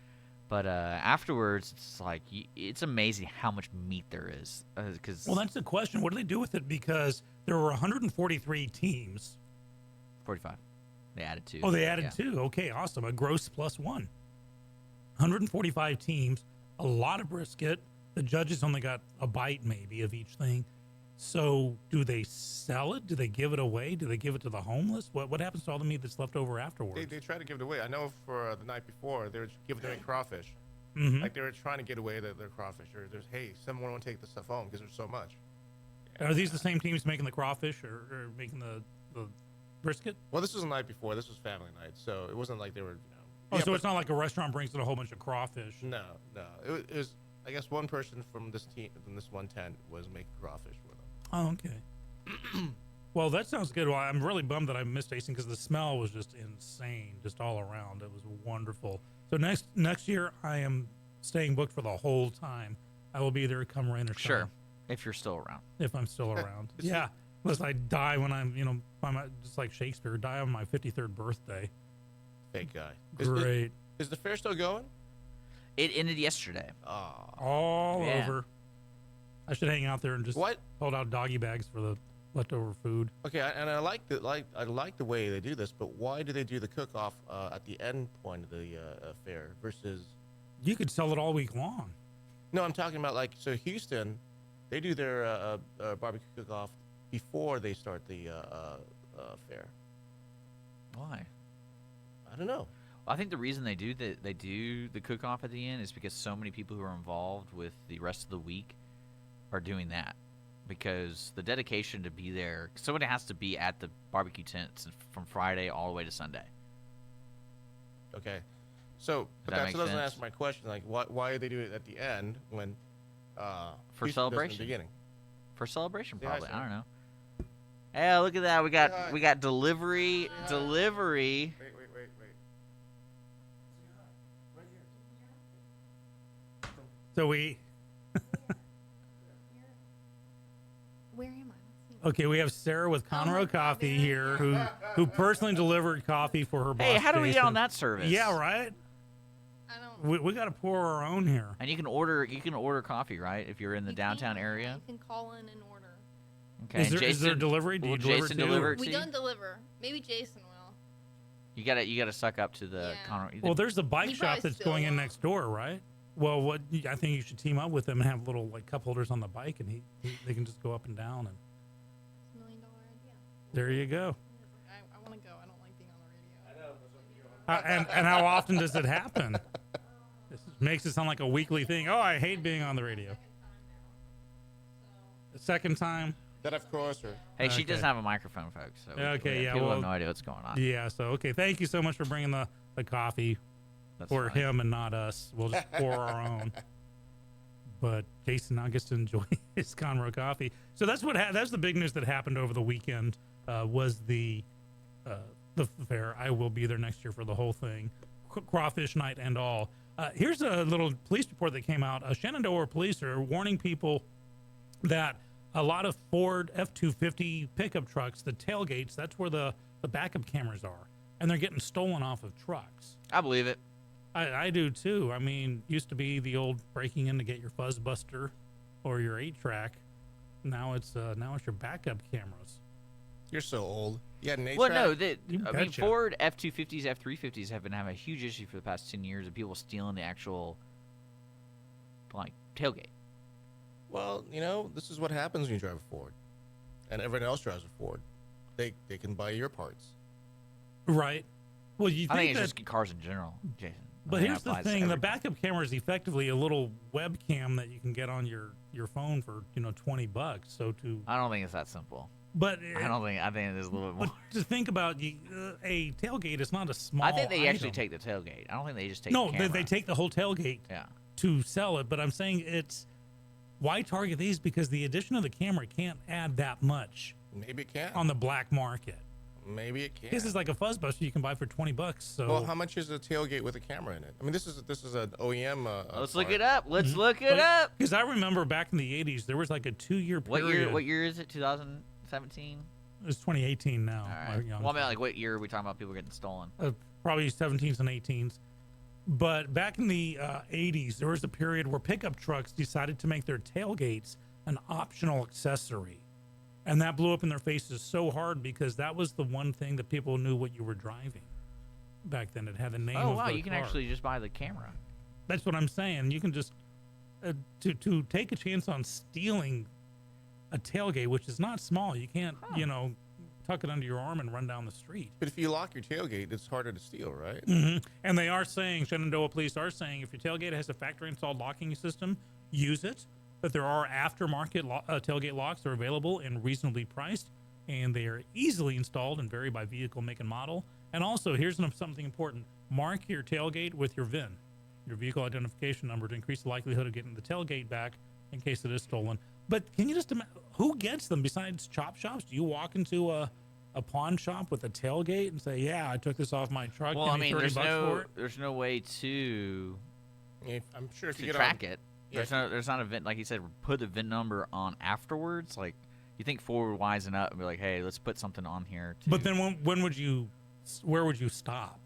But afterwards, it's like it's amazing how much meat there is. Well, that's the question. What do they do with it? Because there were 143 teams. 45. They added 2. Oh, they added 2. Okay, awesome. A gross plus 1. 145 teams, a lot of brisket. The judges only got a bite maybe of each thing. So do they sell it? Do they give it away? Do they give it to the homeless? What happens to all the meat that's left over afterwards? They try to give it away. I know for the night before, they were giving away crawfish. Mm-hmm. Like they were trying to get away their crawfish. Or there's, hey, someone want to take this stuff home because there's so much. Are these the same teams making the crawfish or making the brisket? Well, this was the night before. This was family night. So it wasn't like they were, so it's not like a restaurant brings in a whole bunch of crawfish. No. It was, I guess, one person from this team, from this one tent, was making crawfish with them. Oh, okay. Well, that sounds good. Well, I'm really bummed that I missed tasting because the smell was just insane, just all around. It was wonderful. So next year, I am staying booked for the whole time. I will be there come rain or shine. Sure, if you're still around. If I'm still around. Yeah, unless I die when I'm, just like Shakespeare, die on my 53rd birthday. Fake guy. Great. Is the fair still going? It ended yesterday. All over. I should hang out there and just hold out doggy bags for the leftover food. Okay, and I like the way they do this, but why do they do the cook-off at the end point of the fair versus? You could sell it all week long. No, I'm talking about so Houston, they do their barbecue cook-off before they start the fair. Why? I don't know. I think the reason they do the cook-off at the end is because so many people who are involved with the rest of the week are doing that, because the dedication to be there, somebody has to be at the barbecue tents from Friday all the way to Sunday. Okay, so but that doesn't answer my question. Like, why do they do it at the end when for Houston celebration? Does it in the beginning? For celebration, Yeah, probably. I don't know. Hey, look at that! We got delivery. Delivery. Wait. So we. Where am Okay, we have Sarah with Conroe Coffee here, who personally delivered coffee for her boss. Hey, how do we get Jason. on that service? Yeah, right. I don't. We got to pour our own here. And you can order coffee, right? If you're in the downtown area. You can call in and order. Okay. Is and there, is there delivery? Do will you deliver Jason too? deliver it We to you? don't deliver. Maybe Jason will. You gotta suck up to the Conroe. Well, there's a bike He shop probably that's still going in will. next door, right? Well, I think you should team up with him and have little like cup holders on the bike, and they can just go up and down, and It's $1 million idea. there you go. I want to go. I don't like being on the radio. And how often does it happen? This makes it sound like a weekly thing. Oh, I hate being on the radio. The second time. That of course, or Hey, she Okay. doesn't have a microphone, folks. So Okay, yeah, people well, have no idea what's going on. Yeah. So okay, thank you so much for bringing the coffee That's for funny. him and not us. We'll just pour our own. But Jason now gets to enjoy his Conroe coffee. So that's that's the big news that happened over the weekend. Was the fair. I will be there next year for the whole thing, crawfish night and all. Here's a little police report that came out. Shenandoah police are warning people that a lot of Ford F-250 pickup trucks, the tailgates, that's where the backup cameras are, and they're getting stolen off of trucks. I believe it. I do too. I mean, used to be the old breaking in to get your Fuzzbuster or your 8-track. Now it's your backup cameras. you're so old. You had an 8-track? Well, no, You I mean, betcha. Ford F-250s, F-350s have been having a huge issue for the past 10 years of people stealing the actual, like, tailgate. Well, this is what happens when you drive a Ford, and everyone else drives a Ford. They can buy your parts. Right. Well, you I think think it's that, just cars in general, Jason. but I mean, here's that the applies to thing: the everything. backup camera is effectively a little webcam that you can get on your phone for $20. So I don't think it's that simple. but I think it is a little bit more. But to think about a tailgate is not a small. I think they actually item. take the tailgate. I don't think they just take No, the they camera. take the whole tailgate Yeah. to sell it. But I'm saying it's why target these, because the addition of the camera can't add that much Maybe it can. on the black market. Maybe it can. This is like a Fuzzbuster you can buy for $20. So Well, how much is a tailgate with a camera in it? I mean, this is an OEM. Let's look part. it up. Let's Mm-hmm. look it up. Because I remember back in the 80s, there was like a 2-year period. What year is it? 2017. It's 2018 now. All my right. young Well, I mean, like, what year are we talking about? People getting stolen? probably 17s and 18s. But back in the 80s, there was a period where pickup trucks decided to make their tailgates an optional accessory. And that blew up in their faces so hard because that was the one thing that people knew what you were driving. Back then, it had the name Oh of wow, the you can car. actually just buy the camera. That's what I'm saying. You can just to take a chance on stealing a tailgate, which is not small. You can't, tuck it under your arm and run down the street. But if you lock your tailgate, it's harder to steal, right? Mm-hmm. And they are saying, Shenandoah police are saying, if your tailgate has a factory installed locking system, use it. But there are aftermarket tailgate locks that are available and reasonably priced, and they are easily installed and vary by vehicle, make, and model. And also, here's something important: mark your tailgate with your VIN, your vehicle identification number, to increase the likelihood of getting the tailgate back in case it is stolen. But can you just imagine who gets them besides chop shops? Do you walk into a pawn shop with a tailgate and say, "Yeah, I took this off my truck"? Well, give I me mean, $30 for it? there's no way to I'm sure if you to get track on, it. Yeah. There's not a VIN, like you said, put the VIN number on afterwards. Like, you think Ford would wisen up and be like, hey, let's put something on here. But then when would you, where would you stop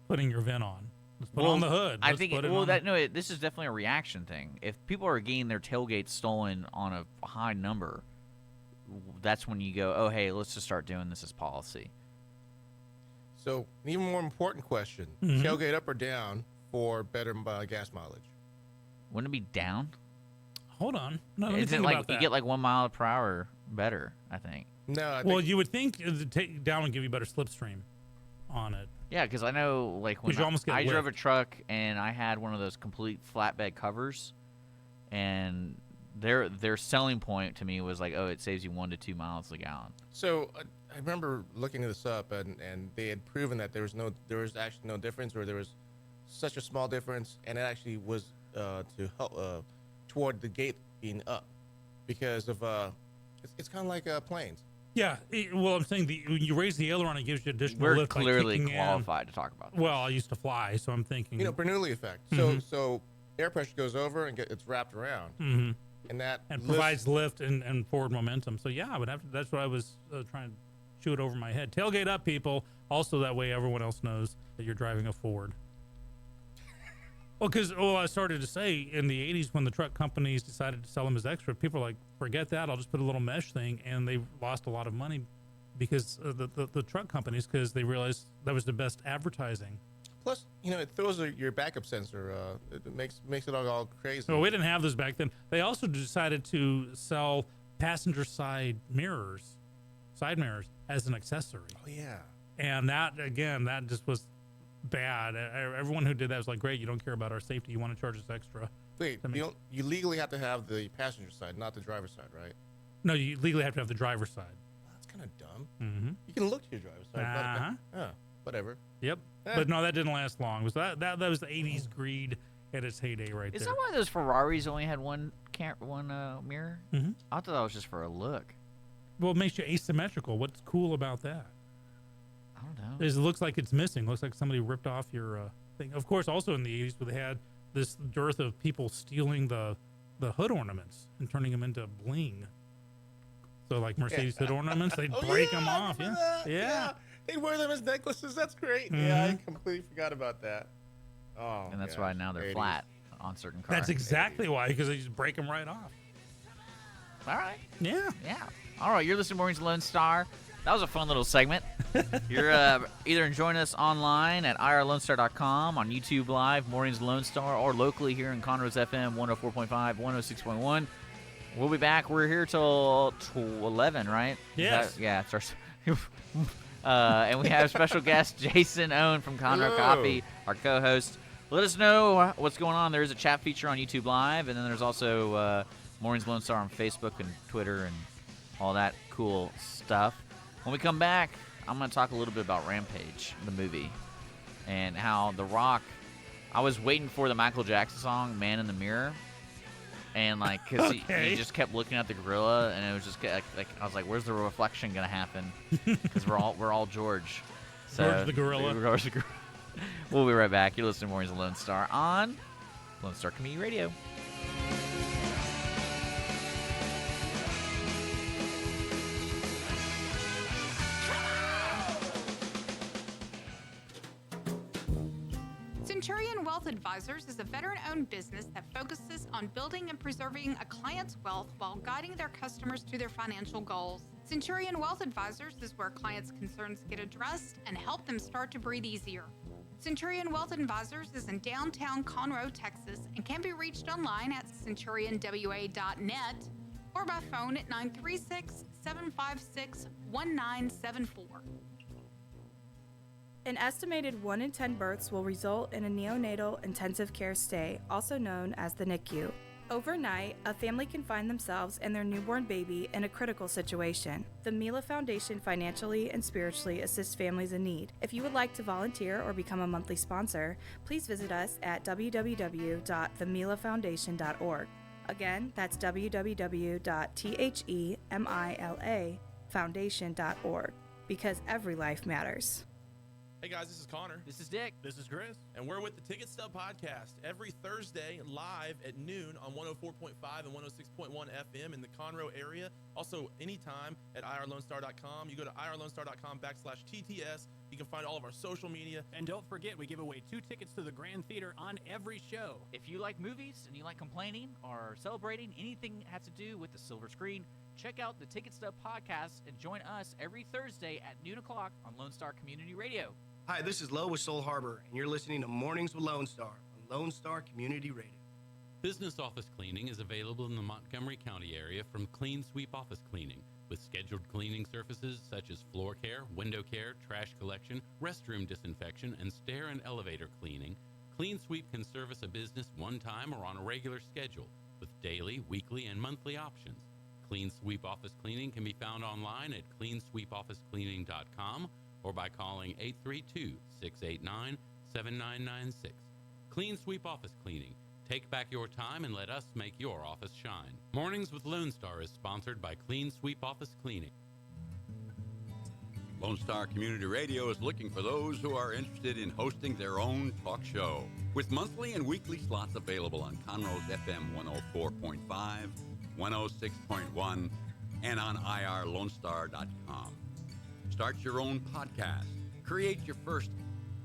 putting your VIN on? Let's put it on the hood. I Let's think put it well, on this is definitely a reaction thing. If people are getting their tailgates stolen on a high number, that's when you go, oh, hey, let's just start doing this as policy. So, an even more important question: Mhm. tailgate up or down for better gas mileage? Wouldn't it be down? Hold on. No, let me Isn't think it like about that. you get like 1 mile per hour better? I think. No, I Well, think you would think the take down would give you better slipstream on it. Yeah, because I know, like, when 'Cause you almost get I drove a whipped. truck and I had one of those complete flatbed covers, and their selling point to me was like, oh, it saves you 1 to 2 miles a gallon. so. I remember looking this up, and they had proven that there was actually no difference, or there was such a small difference, and it actually was to help toward the gate being up, because of it's kind of like planes. Yeah. Well, I'm saying when you raise the aileron, it gives you additional We're lift. by clearly kicking in. qualified to talk about this. Well, I used to fly, so I'm thinking. Bernoulli effect. Mhm. So air pressure goes over and it's wrapped around. Mhm. And that provides lift and forward momentum. So yeah, I would have to. That's what I was trying to chew it over my head. Tailgate up, people. Also, that way everyone else knows that you're driving a Ford. Well, because I started to say in the 80s when the truck companies decided to sell them as extra, people are like, forget that. I'll just put a little mesh thing, and they lost a lot of money because the truck companies, because they realized that was the best advertising. Plus, it throws your backup sensor. It makes it all crazy. Well, we didn't have those back then. They also decided to sell passenger side mirrors, as an accessory. Oh yeah. And that just was bad. Everyone who did that was like, great, you don't care about our safety. You want to charge us extra. Wait, you legally have to have the passenger side, not the driver's side, right? No, you legally have to have the driver's side. Well, that's kind of dumb. Mm-hmm. You can look to your driver's side. But, whatever. Yep. But no, that didn't last long. That was the 80s greed at its heyday right there. Is that why those Ferraris only had one mirror? Mm-hmm. I thought that was just for a look. Well, it makes you asymmetrical. What's cool about that? I don't know. It looks like it's missing. Looks like somebody ripped off your thing. Of course, also in the 80s, where they had this dearth of people stealing the hood ornaments and turning them into bling. So like Mercedes hood ornaments, they'd break them off. Yeah. They'd wear them as necklaces. That's great. Mm-hmm. Yeah, I completely forgot about that. Oh, and that's why now they're 80s. flat on certain cars. That's exactly why, because they just break them right off. All right. Yeah. All right, you're listening to Mornings Lone Star. That was a fun little segment. You're either enjoying us online at irlonestar.com, on YouTube Live, Mornings Lone Star, or locally here in Conroe's FM 104.5, 106.1. We'll be back. We're here till 11, right? Yes. It's our... and we have special guest Jason Owen from Conroe Coffee, our co-host. Let us know what's going on. There is a chat feature on YouTube Live, and then there's also Mornings Lone Star on Facebook and Twitter and all that cool stuff. When we come back, I'm going to talk a little bit about Rampage, the movie, and how The Rock, I was waiting for the Michael Jackson song, Man in the Mirror, and because he just kept looking at the gorilla, and it was just like I was like, where's the reflection going to happen? Because we're all George. So, George the gorilla. We'll be right back. You're listening to Mornings of Lone Star on Lone Star Community Radio. Centurion Wealth Advisors is a veteran-owned business that focuses on building and preserving a client's wealth while guiding their customers to their financial goals. Centurion Wealth Advisors is where clients' concerns get addressed and help them start to breathe easier. Centurion Wealth Advisors is in downtown Conroe, Texas, and can be reached online at centurionwa.net or by phone at 936-756-1974. An estimated 1 in 10 births will result in a neonatal intensive care stay, also known as the NICU. Overnight, a family can find themselves and their newborn baby in a critical situation. The Mila Foundation financially and spiritually assists families in need. If you would like to volunteer or become a monthly sponsor, please visit us at www.themilafoundation.org. Again, that's www.themilafoundation.org, because every life matters. Hey guys, this is Connor. This is Dick. This is Chris. And we're with the Ticket Stub Podcast every Thursday live at noon on 104.5 and 106.1 FM in the Conroe area. Also, anytime at irlonestar.com. You go to irlonestar.com/TTS. You can find all of our social media. And don't forget, we give away 2 tickets to the Grand Theater on every show. If you like movies and you like complaining or celebrating anything that has to do with the silver screen, check out the Ticket Stub Podcast and join us every Thursday at noon o'clock on Lone Star Community Radio. Hi, this is Lo with Soul Harbor, and you're listening to Mornings with Lone Star on Lone Star Community Radio. Business office cleaning is available in the Montgomery County area from Clean Sweep Office Cleaning, with scheduled cleaning services such as floor care, window care, trash collection, restroom disinfection, and stair and elevator cleaning. Clean Sweep can service a business one time or on a regular schedule, with daily, weekly, and monthly options. Clean Sweep Office Cleaning can be found online at cleansweepofficecleaning.com or by calling 832-689-7996. Clean Sweep Office Cleaning. Take back your time and let us make your office shine. Mornings with Lone Star is sponsored by Clean Sweep Office Cleaning. Lone Star Community Radio is looking for those who are interested in hosting their own talk show. With monthly and weekly slots available on Conroe's FM 104.5, 106.1, and on irlonestar.com. Start your own podcast, create your first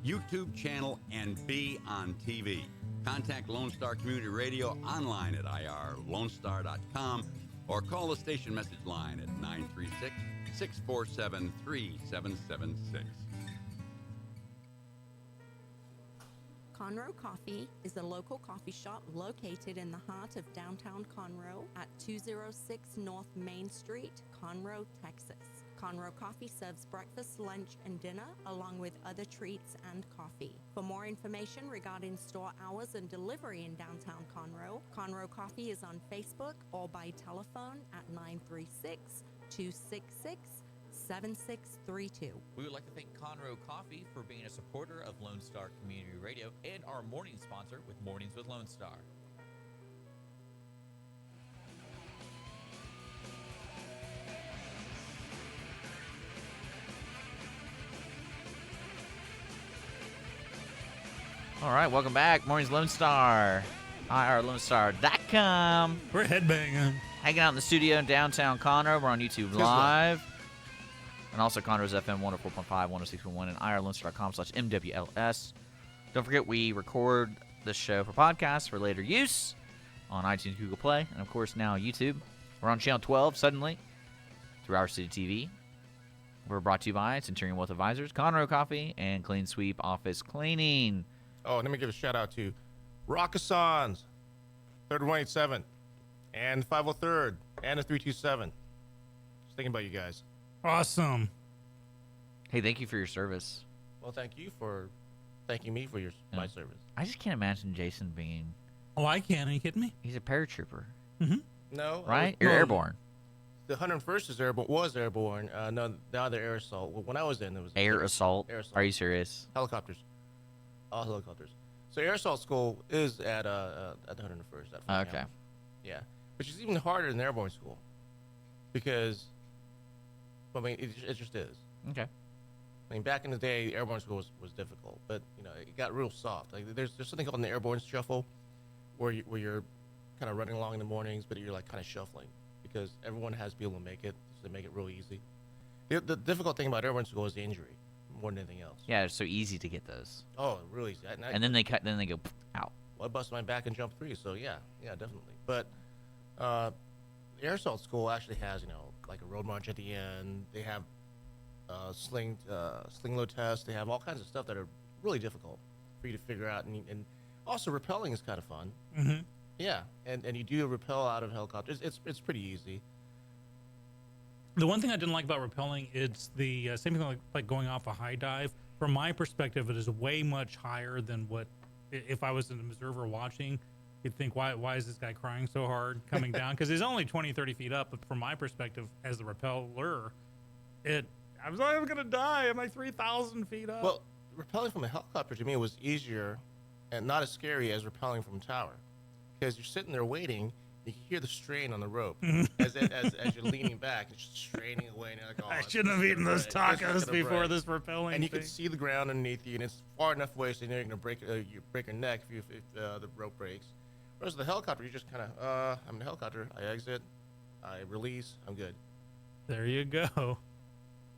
YouTube channel, and be on TV. Contact Lone Star Community Radio online at irlonestar.com or call the station message line at 936-647-3776. Conroe Coffee is a local coffee shop located in the heart of downtown Conroe at 206 North Main Street, Conroe, Texas. Conroe Coffee serves breakfast, lunch, and dinner, along with other treats and coffee. For more information regarding store hours and delivery in downtown Conroe, Conroe Coffee is on Facebook or by telephone at 936-266-7632. We would like to thank Conroe Coffee for being a supporter of Lone Star Community Radio and our morning sponsor with Mornings with Lone Star. All right, welcome back. Mornings Lone Star. IRLoneStar.com. We're headbanging. Hanging out in the studio in downtown Conroe. We're on YouTube Live. And also Conroe's FM 104.5, 106.1, and IRLoneStar.com/MWLS. Don't forget, we record this show for podcasts for later use on iTunes, Google Play, and of course now YouTube. We're on Channel 12 suddenly through Our City TV. We're brought to you by Centurion Wealth Advisors, Conroe Coffee, and Clean Sweep Office Cleaning. Oh, let me give a shout out to Rockasons, 3rd 187, and 503rd, and the 327. Just thinking about you guys. Awesome. Hey, thank you for your service. Well, thank you for thanking me for my service. I just can't imagine Jason being... Oh, I can. Are you kidding me? He's a paratrooper. Mm-hmm. No. Right? You're airborne. The 101st is airborne. Was airborne. No, now they're air assault. When I was in, it was Air assault? Air assault. Are you serious? Helicopters. All helicopters. So air assault school is at the 101st. Okay. Yeah, which is even harder than airborne school, because, I mean, it just is. Okay. I mean, back in the day, airborne school was difficult, but it got real soft. Like there's something called an airborne shuffle, where you're kind of running along in the mornings, but you're like kind of shuffling because everyone has to be able to make it, so they make it real easy. The difficult thing about airborne school is the injury more than anything else. Yeah, it's so easy to get those. Oh, really easy. And then they go out. Well, I busted my back and jumped 3, so yeah, definitely. But air assault school actually has, like a road march at the end. They have sling load tests. They have all kinds of stuff that are really difficult for you to figure out. And also rappelling is kind of fun. Mm-hmm. Yeah, and you do rappel out of helicopters. It's pretty easy. The one thing I didn't like about rappelling, it's the same thing like going off a high dive. From my perspective, it is way much higher than what, if I was an observer watching, you'd think, why is this guy crying so hard coming down? Because he's only 20, 30 feet up. But from my perspective, as the rappeller, I was like, I'm going to die. I'm like 3,000 feet up. Well, rappelling from a helicopter to me was easier and not as scary as rappelling from a tower. Because you're sitting there waiting, you can hear the strain on the rope as you're leaning back. It's just straining away. And you're like, oh, I shouldn't have eaten those tacos before this rappelling And you thing. can see the ground underneath you, and it's far enough away so you're going to break your neck if the rope breaks. Whereas the helicopter, you just kind of, I'm in a helicopter. I exit, I release, I'm good. There you go.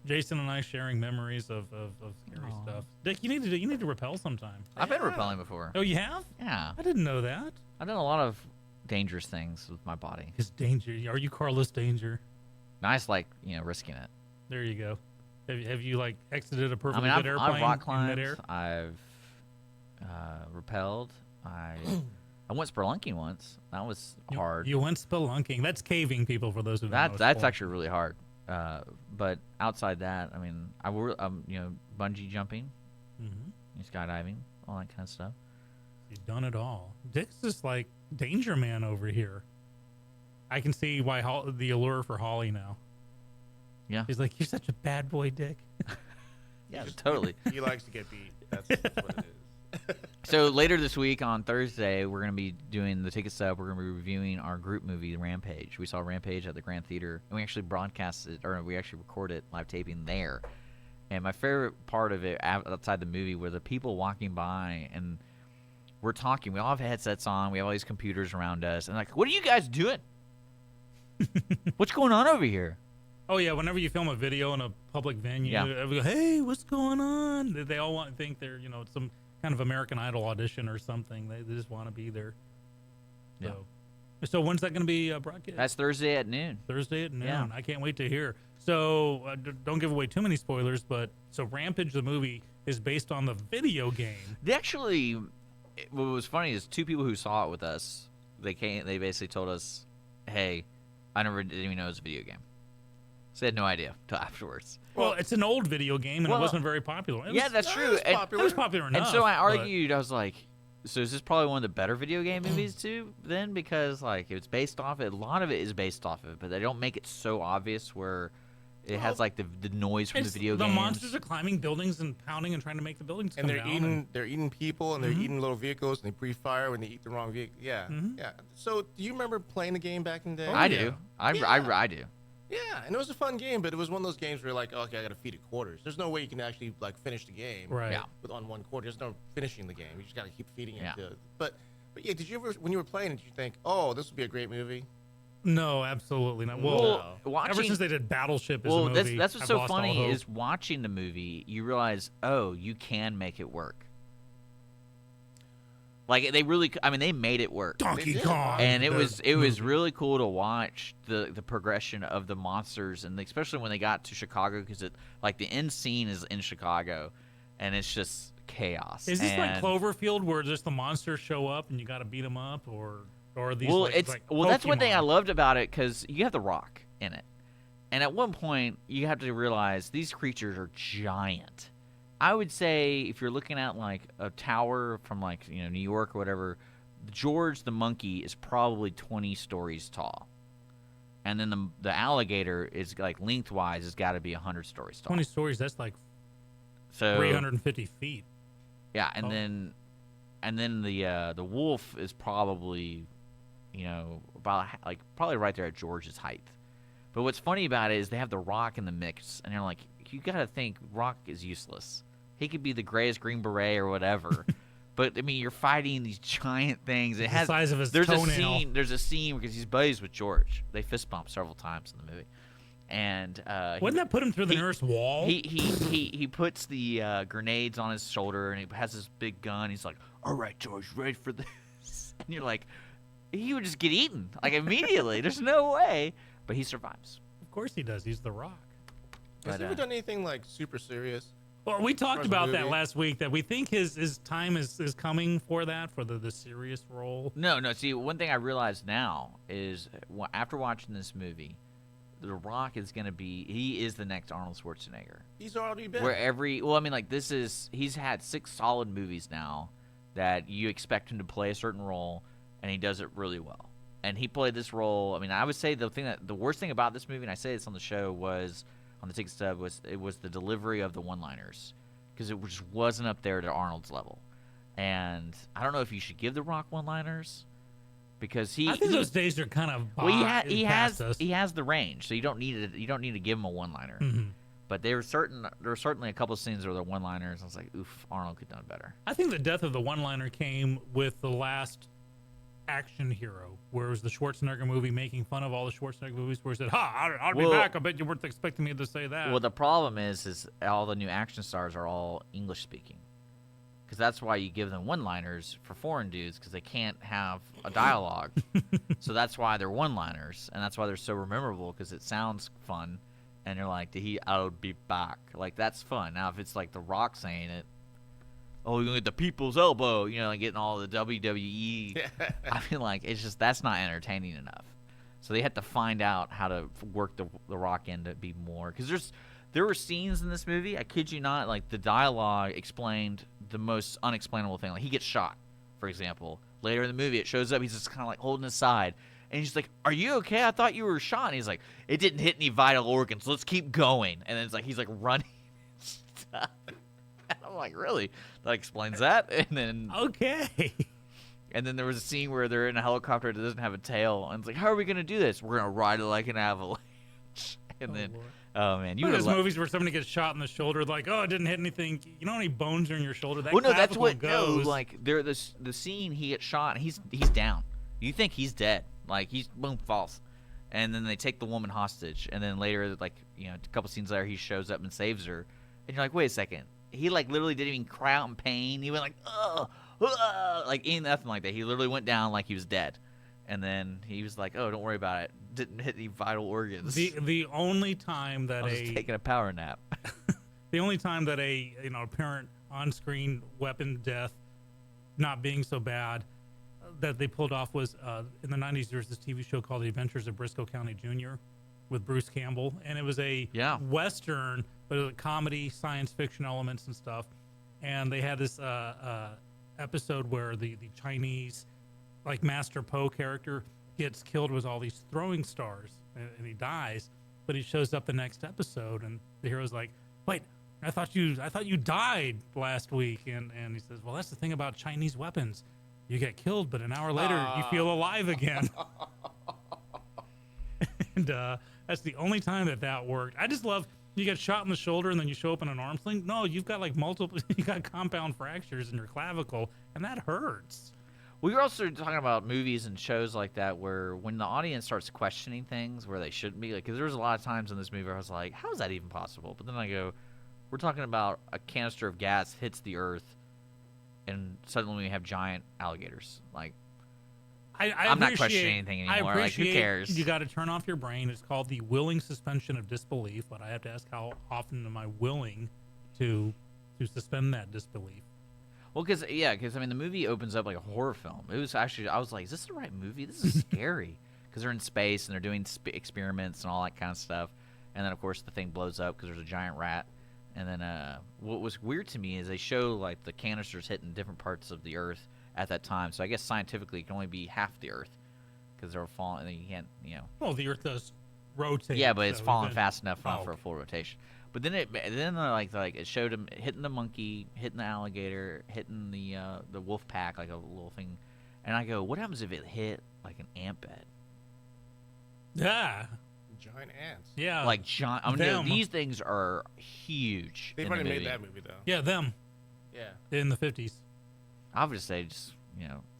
Jason and I sharing memories of scary stuff. Dick, you need to rappel sometime. I've been rappelling before. Oh, you have? Yeah. I didn't know that. I've done a lot of dangerous things with my body. It's danger. Are you Carlos Danger? Nice, like, risking it. There you go. Have you like exited a perfectly I've good airplane rock in climbed. midair? I've rappelled. I went spelunking once. That was hard. You went spelunking. That's caving, people. For those who don't know. That's actually really hard. But outside that, I mean, bungee jumping, skydiving, all that kind of stuff. You've done it all. Dick's just like danger man over here. I can see why the allure for Holly now. Yeah. He's like, you're such a bad boy, Dick. Yeah, totally. He likes to get beat. That's what it is. So later this week on Thursday, we're going to be doing the ticket stub. We're going to be reviewing our group movie, Rampage. We saw Rampage at the Grand Theater, and we actually we actually recorded live taping there. And my favorite part of it outside the movie were the people walking by, and we're talking. We all have headsets on. We have all these computers around us. And like, what are you guys doing? What's going on over here? Oh yeah, whenever you film a video in a public venue, Yeah. everybody go, hey, what's going on? They all think they're some kind of American Idol audition or something. They just want to be there. Yeah. So when's that going to be broadcast? That's Thursday at noon. Thursday at noon. Yeah. I can't wait to hear. So don't give away too many spoilers, but so Rampage the movie is based on the video game. They actually, what was funny is two people who saw it with us. They basically told us, "Hey, I didn't even know it was a video game." So they had no idea till afterwards. Well, it's an old video game and it wasn't very popular. Yeah, that's true. It was popular enough. And so I but- argued, I was like, so is this probably one of the better video game movies too? Then because like it's based off it, a lot of it is based off of it, but they don't make it so obvious where it has like the noise from the video the games. monsters are climbing buildings and pounding and trying to make the buildings And come they're down. they're eating people, and they're eating little vehicles, and they breathe fire when they eat the wrong vehicle. Yeah, yeah. So, do you remember playing the game back in the day? I do. I do. Yeah, and it was a fun game, but it was one of those games where you're like, okay, I got to feed it quarters. There's no way you can actually like finish the game, Right. Yeah. on one quarter. There's no finishing the game. You just got to keep feeding it. Yeah. But yeah, did you ever, when you were playing it, did you think, oh, this would be a great movie? No, absolutely not. Well, watching- ever since they did Battleship as a movie, that's what's I've so lost all funny hope. is watching the movie, you realize, oh, you can make it work. Like they really, I mean, they made it work. Donkey Kong, and it the was really cool to watch the progression of the monsters, and especially when they got to Chicago, because it like the end scene is in Chicago, and it's just chaos. Is this like And- Cloverfield, where just the monsters show up and you got to beat them up, or are these? Well, like, that's one thing I Pokemon? loved about it, because you have the Rock in it, and at one point you have to realize these creatures are giant. I would say if you're looking at like a tower from like New York or whatever, George the monkey is probably 20 stories tall, and then the alligator is like lengthwise has got to be 100 stories tall. 20 stories. That's like So 350 feet. Yeah, and then the wolf is probably, about like probably right there at George's height. But what's funny about it is they have the Rock in the mix, and you're like, you gotta think Rock is useless. He could be the greatest Green Beret or whatever. But I mean, you're fighting these giant things. It The has size of his there's toenail. There's a scene because he's buddies with George. They fist bump several times in the movie. And Wouldn't that put him through the nearest wall? He puts the grenades on his shoulder, and he has this big gun. He's like, "All right, George, ready for this?" And you're like, he would just get eaten like immediately. There's no way, but he survives. Of course he does. He's the Rock. Has he ever done anything like super serious? Well, we talked As a about that movie? last week, that we think his time is coming for that, for the serious role. No. See, one thing I realize now is after watching this movie, The Rock is going to be. He is the next Arnold Schwarzenegger. He's already been. He's had 6 solid movies now that you expect him to play a certain role, and he does it really well. And he played this role. I mean, I would say the worst thing about this movie, and I say this on the show, was on the ticket stub, was the delivery of the one-liners, because it just wasn't up there to Arnold's level. And I don't know if you should give The Rock one-liners, because I think those days are kind of he past us. has the range, so you don't need to give him a one-liner. Mhm. But there were certainly a couple of scenes where the one-liners, I was like, oof, Arnold could have done better. I think the death of the one-liner came with the last action hero, where it was the Schwarzenegger movie making fun of all the Schwarzenegger movies, where he said, I'll be back. I bet you weren't expecting me to say that. Well, the problem is all the new action stars are all English speaking, because that's why you give them one-liners for foreign dudes, because they can't have a dialogue. So that's why they're one-liners, and that's why they're so memorable, because it sounds fun, and you're like, I'll be back. Like, that's fun. Now, if it's like The Rock saying it, oh, you're gonna get the people's elbow, like getting all the WWE. I mean, like, it's just, that's not entertaining enough. So they had to find out how to work the Rock in to be more, because there were scenes in this movie, I kid you not, like the dialogue explained the most unexplainable thing. Like, he gets shot, for example. Later in the movie, it shows up, he's just kind of like holding his side, and he's like, "Are you okay? I thought you were shot." And he's like, "It didn't hit any vital organs. Let's keep going." And then it's like he's like running and stuff. And I'm like, really? That explains that. And then okay. And then there was a scene where they're in a helicopter that doesn't have a tail, and it's like, how are we gonna do this? We're gonna ride it like an avalanche. And then, oh man, you One of would those movies where somebody gets shot in the shoulder, like, it didn't hit anything. You know how many bones are in your shoulder? That well, no, that's clavicle what. goes. No, like the scene he gets shot, and he's down. You think he's dead? Like he's boom falls, and then they take the woman hostage, and then later, like, you know, a couple scenes later, he shows up and saves her, and you're like, wait a second, he like literally didn't even cry out in pain. He went like, oh, like ain't nothing like that. He literally went down like he was dead, and then he was like, oh, don't worry about it. Didn't hit any vital organs. The only time that I was taking a power nap. The only time that a apparent on-screen weapon death not being so bad that they pulled off was in the 90s. There was this TV show called The Adventures of Briscoe County Jr. with Bruce Campbell, and it was a Western, but it was a comedy, science fiction elements and stuff. And they had this episode where the Chinese, like, Master Po character gets killed with all these throwing stars, and he dies, but he shows up the next episode, and the hero's like, wait, I thought you died last week, and he says, well, that's the thing about Chinese weapons. You get killed, but an hour later, you feel alive again. And that's the only time that worked. I just love, you get shot in the shoulder and then you show up in an arm sling. No, you've got like multiple, you got compound fractures in your clavicle, and that hurts. We were also talking about movies and shows like that where when the audience starts questioning things where they shouldn't be, like, because there was a lot of times in this movie where I was like, how is that even possible? But then I go, we're talking about a canister of gas hits the earth, and suddenly we have giant alligators. Like, I'm not questioning anything anymore. Like, who cares? You got to turn off your brain. It's called the willing suspension of disbelief. But I have to ask, how often am I willing to suspend that disbelief? Well, because I mean, the movie opens up like a horror film. It was actually, I was like, is this the right movie? This is scary because they're in space and they're doing experiments and all that kind of stuff. And then, of course, the thing blows up because there's a giant rat. And then what was weird to me is they show like the canisters hitting different parts of the Earth at that time. So I guess scientifically it can only be half the Earth because they're falling. And you can't, Well, the Earth does rotate. Yeah, but it's falling fast enough for a full rotation. But then it showed him hitting the monkey, hitting the alligator, hitting the wolf pack, like a little thing. And I go, what happens if it hit like an ant bed? Yeah. Giant ants. Yeah. Like giant. I mean, these things are huge. They've already made that movie, though. Yeah, them. Yeah. In the 50s. I would just say,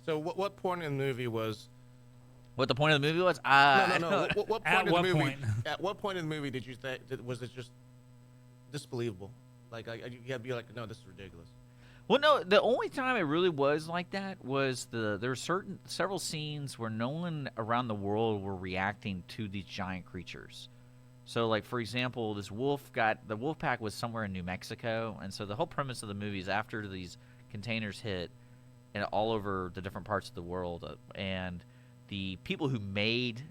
So what point in the movie was? What the point of the movie was? No. What point At in what the movie? point? At what point in the movie did you think was it just disbelievable? Like you had to be like, no, this is ridiculous. Well, no. The only time it really was like that was there were several scenes where no one around the world were reacting to these giant creatures. So, like, for example, the wolf pack was somewhere in New Mexico, and so the whole premise of the movie is after these containers hit and all over the different parts of the world, and the people who made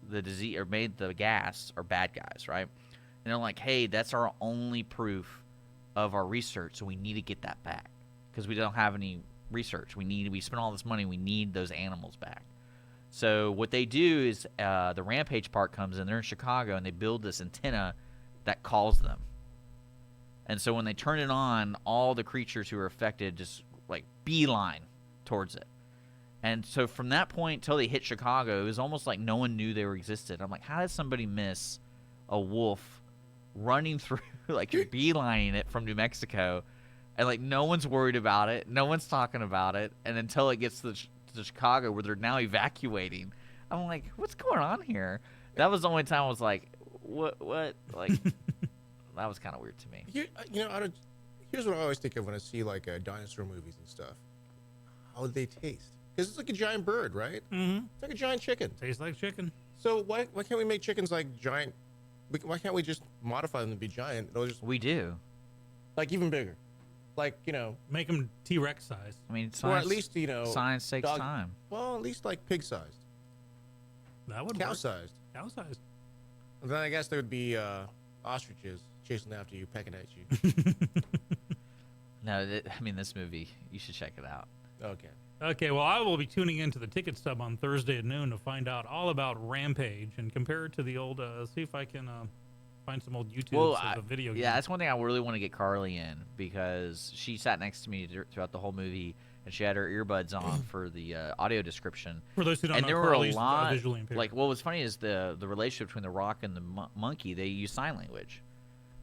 the disease or made the gas are bad guys, right? And they're like, hey, that's our only proof of our research, so we need to get that back because we don't have any research. We spent all this money. We need those animals back. So what they do is the Rampage part comes in. They're in Chicago, and they build this antenna that calls them. And so when they turn it on, all the creatures who are affected just like beeline towards it. And so from that point till they hit Chicago, it was almost like no one knew they were existed. I'm like, how did somebody miss a wolf running through, like, beelining it from New Mexico, and like no one's worried about it, no one's talking about it, and until it gets to Chicago where they're now evacuating, I'm like, what's going on here? That was the only time I was like, what? Like, that was kind of weird to me. Here's what I always think of when I see like dinosaur movies and stuff. How do they taste? Because it's like a giant bird, right? Mm-hmm. It's like a giant chicken. Tastes like chicken. So why can't we make chickens like giant? Why can't we just modify them to be giant? We do. Like even bigger. Like, make them T-Rex size. I mean, or at least, science takes time. Well, at least like pig sized. That would cow sized. Cow sized. And then I guess there would be ostriches chasing after you, pecking at you. No, this movie, you should check it out. Okay, well, I will be tuning into the Ticket Stub on Thursday at noon to find out all about Rampage and compare it to the old, see if I can find some old YouTubes of the video game. Yeah, that's one thing I really want to get Carly in, because she sat next to me throughout the whole movie, and she had her earbuds on for the audio description. For those who don't and know, there were Carly's a lot, visually impaired. like, what was funny is the relationship between the Rock and the monkey, they use sign language.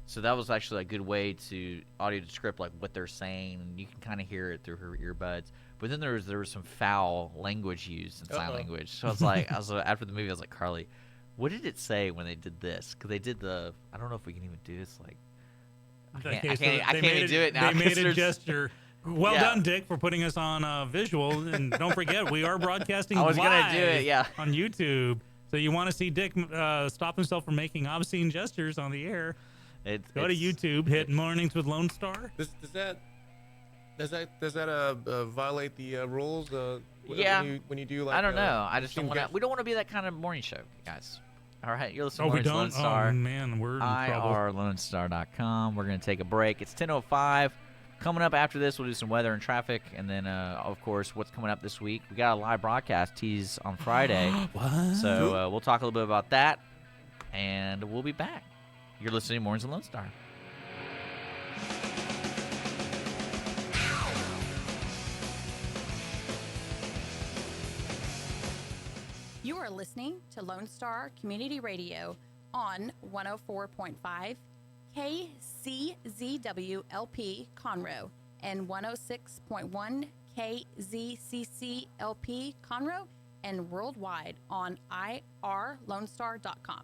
So that was actually a good way to audio descript like what they're saying, and you can kind of hear it through her earbuds. But then there was some foul language used in sign language. So I was like, after the movie, I was like, Carly, What did it say when they did this? Because they did the. I don't know if we can even do this. Like, I Okay, can't even do it now. They made 'cause a there's- gesture. Well Yeah. done, Dick, for putting us on visual. And don't forget, we are broadcasting I was gonna live do it, yeah. on YouTube. So you want to see Dick stop himself from making obscene gestures on the air? Go to YouTube, hit Mornings with Lone Star. Does that violate the rules? Yeah. When you do like. I don't know. I just don't obscene want to. gestures? We don't want to be that kind of morning show, guys. All right, you're listening Oh, to we Mornings with Lone don't? Star. Oh, man, we're in trouble. IRLoneStar.com. We're going to take a break. It's 10:05. Coming up after this, we'll do some weather and traffic, and then, of course, what's coming up this week. We got a live broadcast tease on Friday. What? So we'll talk a little bit about that, and we'll be back. You're listening to Mornings with Lone Star. You are listening to Lone Star Community Radio on 104.5 KCZWLP Conroe and 106.1 KZCCLP Conroe and worldwide on irlonestar.com.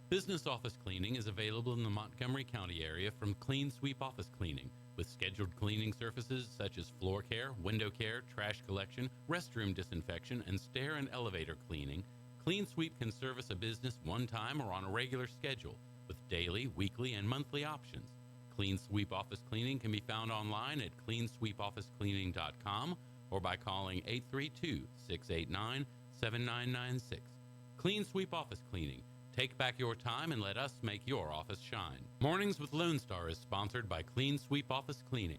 Business office cleaning is available in the Montgomery County area from Clean Sweep Office Cleaning, with scheduled cleaning services such as floor care, window care, trash collection, restroom disinfection, and stair and elevator cleaning. Clean Sweep can service a business one time or on a regular schedule, with daily, weekly, and monthly options. Clean Sweep Office Cleaning can be found online at cleansweepofficecleaning.com or by calling 832-689-7996. Clean Sweep Office Cleaning. Take back your time and let us make your office shine. Mornings with Lone Star is sponsored by Clean Sweep Office Cleaning.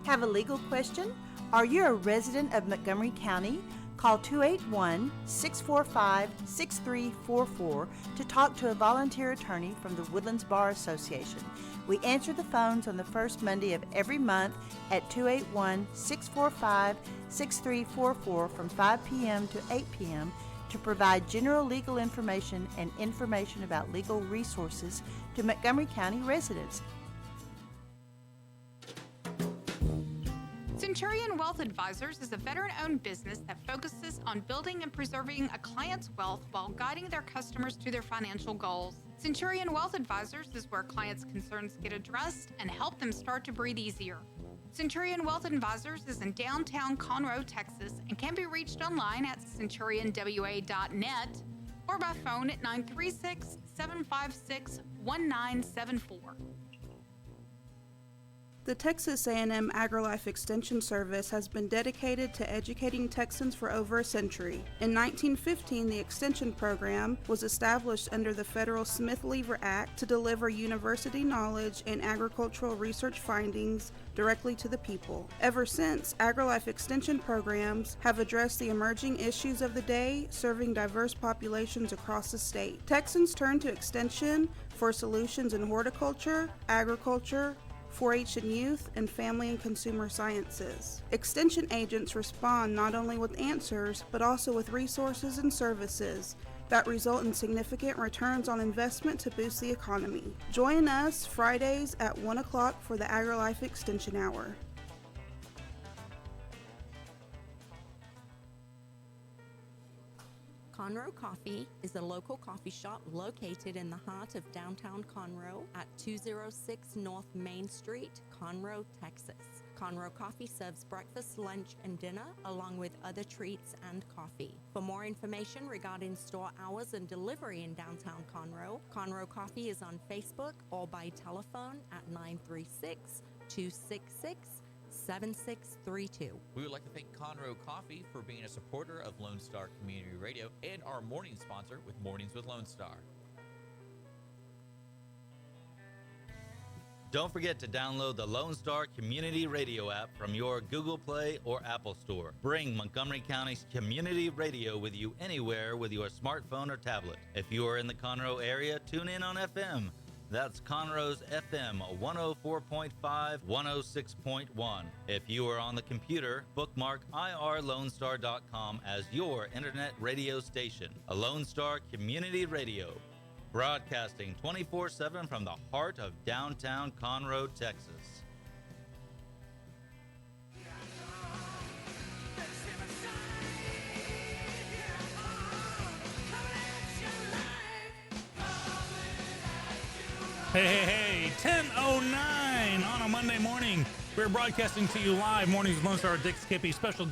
Have a legal question? Are you a resident of Montgomery County? Call 281-645-6344 to talk to a volunteer attorney from the Woodlands Bar Association. We answer the phones on the first Monday of every month at 281-645-6344 from 5 p.m. to 8 p.m. to provide general legal information and information about legal resources to Montgomery County residents. Centurion Wealth Advisors is a veteran-owned business that focuses on building and preserving a client's wealth while guiding their customers to their financial goals. Centurion Wealth Advisors is where clients' concerns get addressed and help them start to breathe easier. Centurion Wealth Advisors is in downtown Conroe, Texas, and can be reached online at centurionwa.net or by phone at 936-756-1974. The Texas A&M AgriLife Extension Service has been dedicated to educating Texans for over a century. In 1915, the Extension Program was established under the federal Smith-Lever Act to deliver university knowledge and agricultural research findings directly to the people. Ever since, AgriLife Extension programs have addressed the emerging issues of the day, serving diverse populations across the state. Texans turn to Extension for solutions in horticulture, agriculture, 4-H and youth, and family and consumer sciences. Extension agents respond not only with answers, but also with resources and services that result in significant returns on investment to boost the economy. Join us Fridays at 1 o'clock for the AgriLife Extension Hour. Conroe Coffee is a local coffee shop located in the heart of downtown Conroe at 206 North Main Street, Conroe, Texas. Conroe Coffee serves breakfast, lunch, and dinner, along with other treats and coffee. For more information regarding store hours and delivery in downtown Conroe, Conroe Coffee is on Facebook or by telephone at 936-266-7632. We would like to thank Conroe Coffee for being a supporter of Lone Star Community Radio and our morning sponsor with Mornings with Lone Star. Don't forget to download the Lone Star Community Radio app from your Google Play or Apple Store. Bring Montgomery County's community radio with you anywhere with your smartphone or tablet. If you are in the Conroe area, tune in on FM. That's Conroe's FM 104.5, 106.1. If you are on the computer, bookmark irlonestar.com as your internet radio station. A Lone Star Community Radio, broadcasting 24/7 from the heart of downtown Conroe, Texas. Hey, 10:09 on a Monday morning. We're broadcasting to you live. Mornings with Lone Star Dick Skippy, special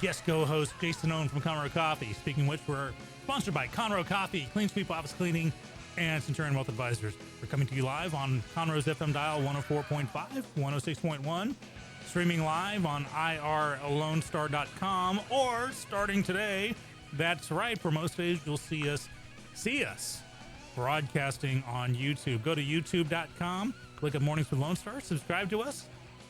guest co-host Jason Owen from Conroe Coffee. Speaking of which, we're sponsored by Conroe Coffee, Clean Sweep Office Cleaning, and Centurion Wealth Advisors. We're coming to you live on Conroe's FM dial 104.5, 106.1, streaming live on irlonestar.com, or starting today, that's right, for most days you'll see us broadcasting on YouTube. Go to youtube.com, click at Mornings with Lone Star, subscribe to us,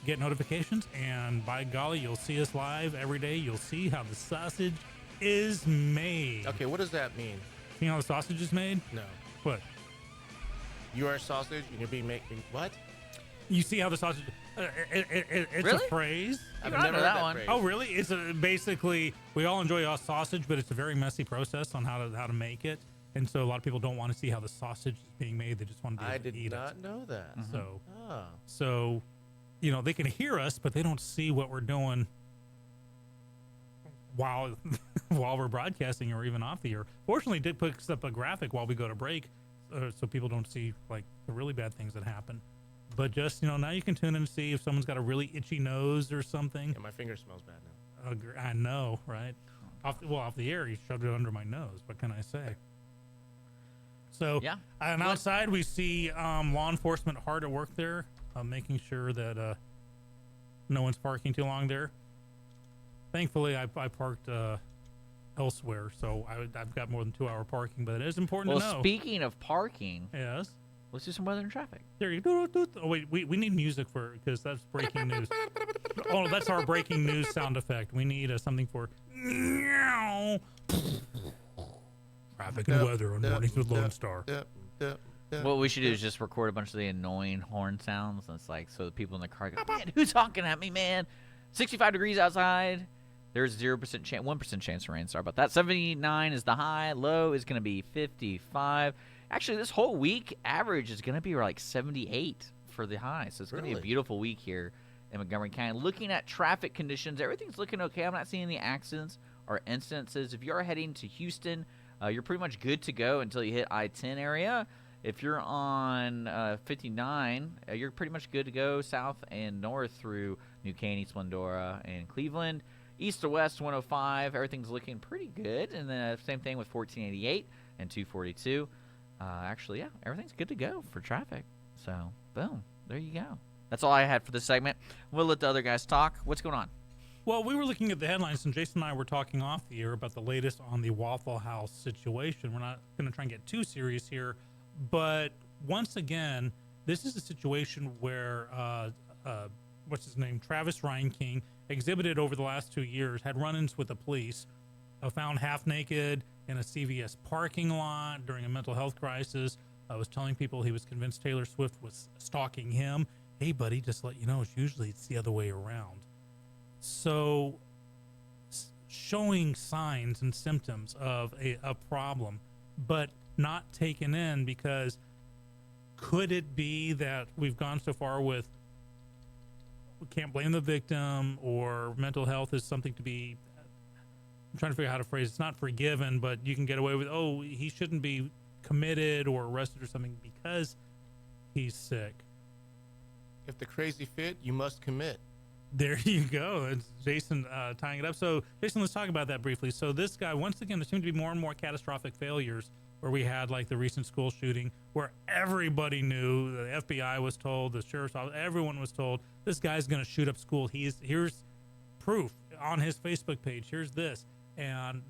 get notifications, and by golly, you'll see us live every day. You'll see how the sausage is made. Okay, what does that mean? You know how the sausage is made? No. What? You are a sausage and you're being made. What? You see how the sausage... it's Really? a phrase. I've never heard that phrase. Oh, really? It's basically, we all enjoy a sausage, but it's a very messy process on how to make it. And so a lot of people don't want to see how the sausage is being made. They just want to be able to eat it. I did not know that. So, you know, they can hear us, but they don't see what we're doing while we're broadcasting or even off the air. Fortunately, Dick puts up a graphic while we go to break, so people don't see like the really bad things that happen. But just, you know, now you can tune in and see if someone's got a really itchy nose or something. Yeah, my finger smells bad now. I know, right? Off the air, you shoved it under my nose. What can I say? So, yeah. And outside, we see law enforcement hard at work there, making sure that no one's parking too long there. Thankfully, I parked elsewhere, so I've got more than 2 hour parking, but it is important to know. Well, speaking of parking, yes, let's do some weather and traffic. There you go. Oh, wait, we need music because that's breaking news. Oh, that's our breaking news sound effect. We need something for traffic and weather on Mornings with Lone Star. What we should do is just record a bunch of the annoying horn sounds. And it's like, so the people in the car go, man, who's honking at me, man? 65 degrees outside. There's 0% chance, 1% chance of rain. Sorry about that. 79 is the high. Low is going to be 55. Actually, this whole week average is going to be like 78 for the high. So it's going to be a beautiful week here in Montgomery County. Looking at traffic conditions, everything's looking okay. I'm not seeing any accidents or incidences. If you are heading to Houston, you're pretty much good to go until you hit I-10 area. If you're on 59, you're pretty much good to go south and north through New Caney, Splendora, and Cleveland. East to west, 105, everything's looking pretty good. And then same thing with 1488 and 242. Actually, yeah, everything's good to go for traffic. So, boom, there you go. That's all I had for this segment. We'll let the other guys talk. What's going on? Well, we were looking at the headlines, and Jason and I were talking off the air about the latest on the Waffle House situation. We're not going to try and get too serious here, but once again, this is a situation where, what's his name, Travis Ryan King, exhibited over the last 2 years, had run-ins with the police, found half naked in a CVS parking lot during a mental health crisis. Was telling people he was convinced Taylor Swift was stalking him. Hey, buddy, just to let you know, it's the other way around. So, showing signs and symptoms of a problem, but not taken in because could it be that we've gone so far with we can't blame the victim or mental health is something to be, I'm trying to figure out how to phrase it. It's not forgiven, but you can get away with, oh, he shouldn't be committed or arrested or something because he's sick. If the crazy fit, you must commit. There you go. It's Jason tying it up. So, Jason, let's talk about that briefly. So this guy, once again, there seem to be more and more catastrophic failures where we had like the recent school shooting where everybody knew, the FBI was told, the sheriff's office, everyone was told, this guy's going to shoot up school. Here's proof on his Facebook page. Here's this. And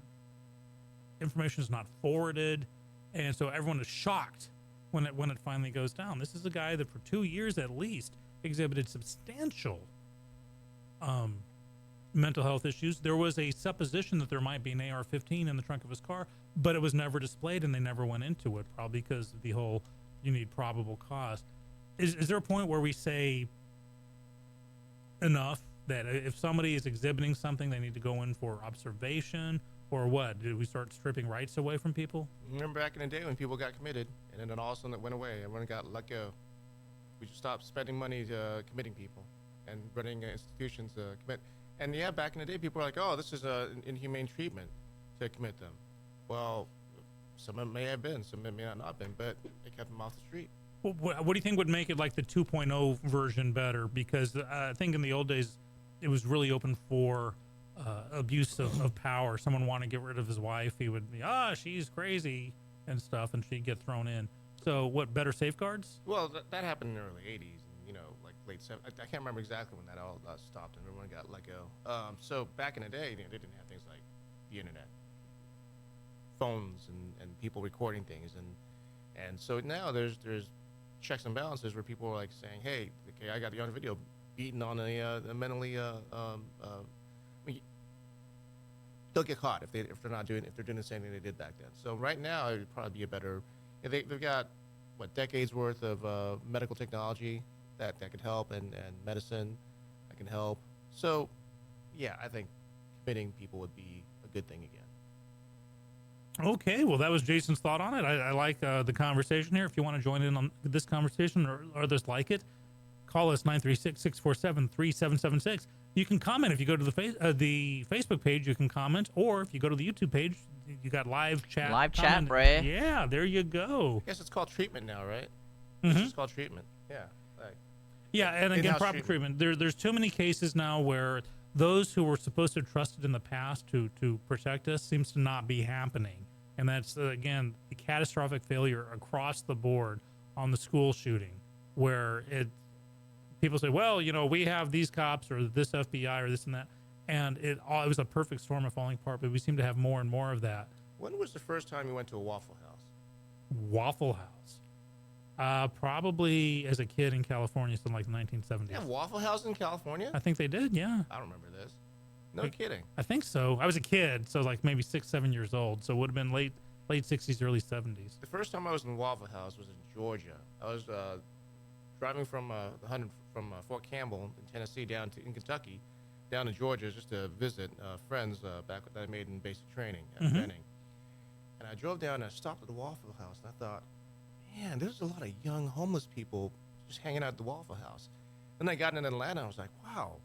information is not forwarded. And so everyone is shocked when it finally goes down. This is a guy that for 2 years at least exhibited substantial mental health issues. There was a supposition that there might be an AR-15 in the trunk of his car, but it was never displayed and they never went into it, probably because of the whole you need probable cause. Is there a point where we say enough that if somebody is exhibiting something, they need to go in for observation or what? Did we start stripping rights away from people? Remember back in the day when people got committed and then all of a sudden it went away. Everyone got let go. We just stopped spending money committing people and running institutions commit. And yeah, back in the day, people were like, oh, this is an inhumane treatment to commit them. Well, Some of them may have been, some of them may not have been, but they kept them off the street. Well, what do you think would make it like the 2.0 version better? Because I think in the old days, it was really open for abuse of power. Someone wanted to get rid of his wife. He would be, she's crazy and stuff, and she'd get thrown in. So what, better safeguards? Well, that happened in the early 80s, and, like late 70s. I can't remember exactly when that all stopped and everyone got let go. So back in the day, they didn't have things like the internet, phones, and people recording things. And so now there's checks and balances where people are like saying, hey, okay, I got you on video beating on a mentally they'll get caught if they're doing the same thing they did back then. So right now it would probably be a better. They've got decades worth of medical technology that could help, and medicine that can help. So yeah, I think committing people would be a good thing again. Okay, well, that was Jason's thought on it. I like the conversation here. If you want to join in on this conversation or others like it, call us 936-647-3776. You can comment if you go to the Facebook page. You can comment, or if you go to the YouTube page, you got live chat. Live chat, Bray. Yeah, there you go. I guess it's called treatment now, right? Mm-hmm. It's just called treatment. Yeah. Yeah, and again, proper treatment. There's too many cases now where those who were supposed to have trusted in the past to protect us seems to not be happening. And that's, again, the catastrophic failure across the board on the school shooting, where people say, well, we have these cops or this FBI or this and that. And it was a perfect storm of falling apart, but we seem to have more and more of that. When was the first time you went to a Waffle House? Waffle House? Probably as a kid in California, something like the 1970s. They have Waffle House in California? I think they did, yeah. I don't remember this. No kidding. I think so. I was a kid, so like maybe 6-7 years old. So it would have been late 60s, early 70s. The first time I was in Waffle House was in Georgia. I was driving from Fort Campbell in Tennessee in Kentucky down to Georgia just to visit friends back that I made in basic training at Benning. And I drove down and I stopped at the Waffle House, and I thought, man, there's a lot of young homeless people just hanging out at the Waffle House. Then I got in Atlanta, and I was like, wow,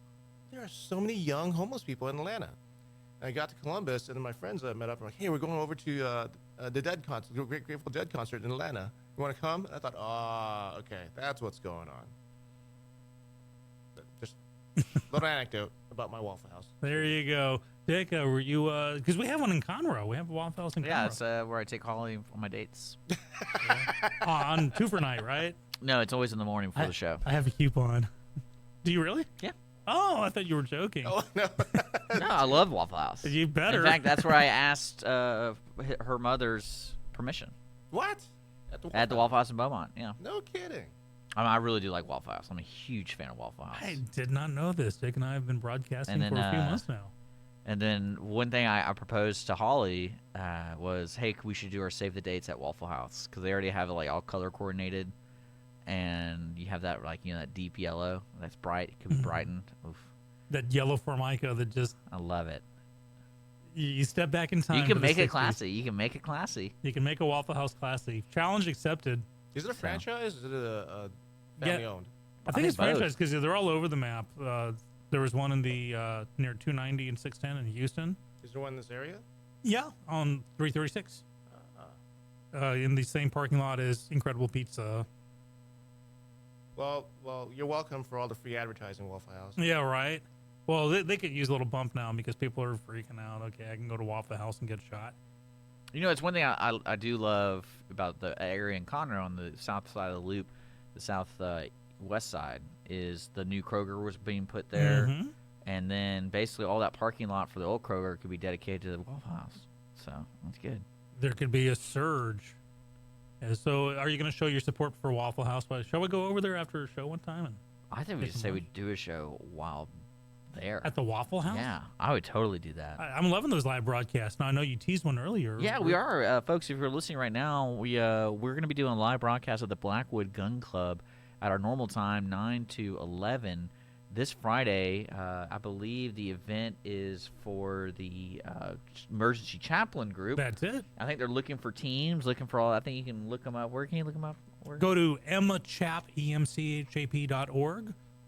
there are so many young homeless people in Atlanta. And I got to Columbus, and then my friends met up and were like, hey, we're going over to the Dead concert, the Grateful Dead concert in Atlanta. You want to come? And I thought, okay, that's what's going on. Just a little anecdote about my Waffle House. There you go. Dick, were you, because we have one in Conroe. We have a Waffle House in Conroe. Yeah, it's where I take Holly on my dates. On Twofer night, right? No, it's always in the morning before the show. I have a coupon. Do you really? Yeah. Oh, I thought you were joking. Oh, no. No, I love Waffle House. You better. In fact, that's where I asked her mother's permission. What? At the Waffle House in Beaumont, yeah. No kidding. I really do like Waffle House. I'm a huge fan of Waffle House. I did not know this. Dick and I have been broadcasting for a few months now. And then one thing I proposed to Holly was, hey, we should do our Save the Dates at Waffle House, because they already have it like all color coordinated, and you have that that deep yellow that's bright. It could be brightened. Oof. That yellow Formica that just. I love it. You step back in time. You can make it classy. You can make it classy. You can make a Waffle House classy. Challenge accepted. Is it a franchise? Is it a family owned? I think it's franchise because they're all over the map. There was one in the near 290 and 610 in Houston. Is there one in this area? Yeah, on 336. In the same parking lot as Incredible Pizza. Well, you're welcome for all the free advertising, Waffle House. Yeah, right. Well, they could use a little bump now because people are freaking out. Okay, I can go to Waffle House and get shot. It's one thing I do love about the area in Conroe on the south side of the loop, the southwest side, is the new Kroger was being put there. Mm-hmm. And then basically all that parking lot for the old Kroger could be dedicated to the Waffle House. So that's good. There could be a surge. And so are you going to show your support for Waffle House? Shall we go over there after a show one time? And I think we should say we'd do a show while there. At the Waffle House? Yeah, I would totally do that. I'm loving those live broadcasts. Now, I know you teased one earlier. Yeah, we are. Folks, if you're listening right now, we're going to be doing a live broadcast at the Blackwood Gun Club at our normal time, 9 to 11. This Friday, I believe the event is for the emergency chaplain group. That's it. I think they're looking for teams, looking for all. I think you can look them up. Where can you look them up? Go to emchap.org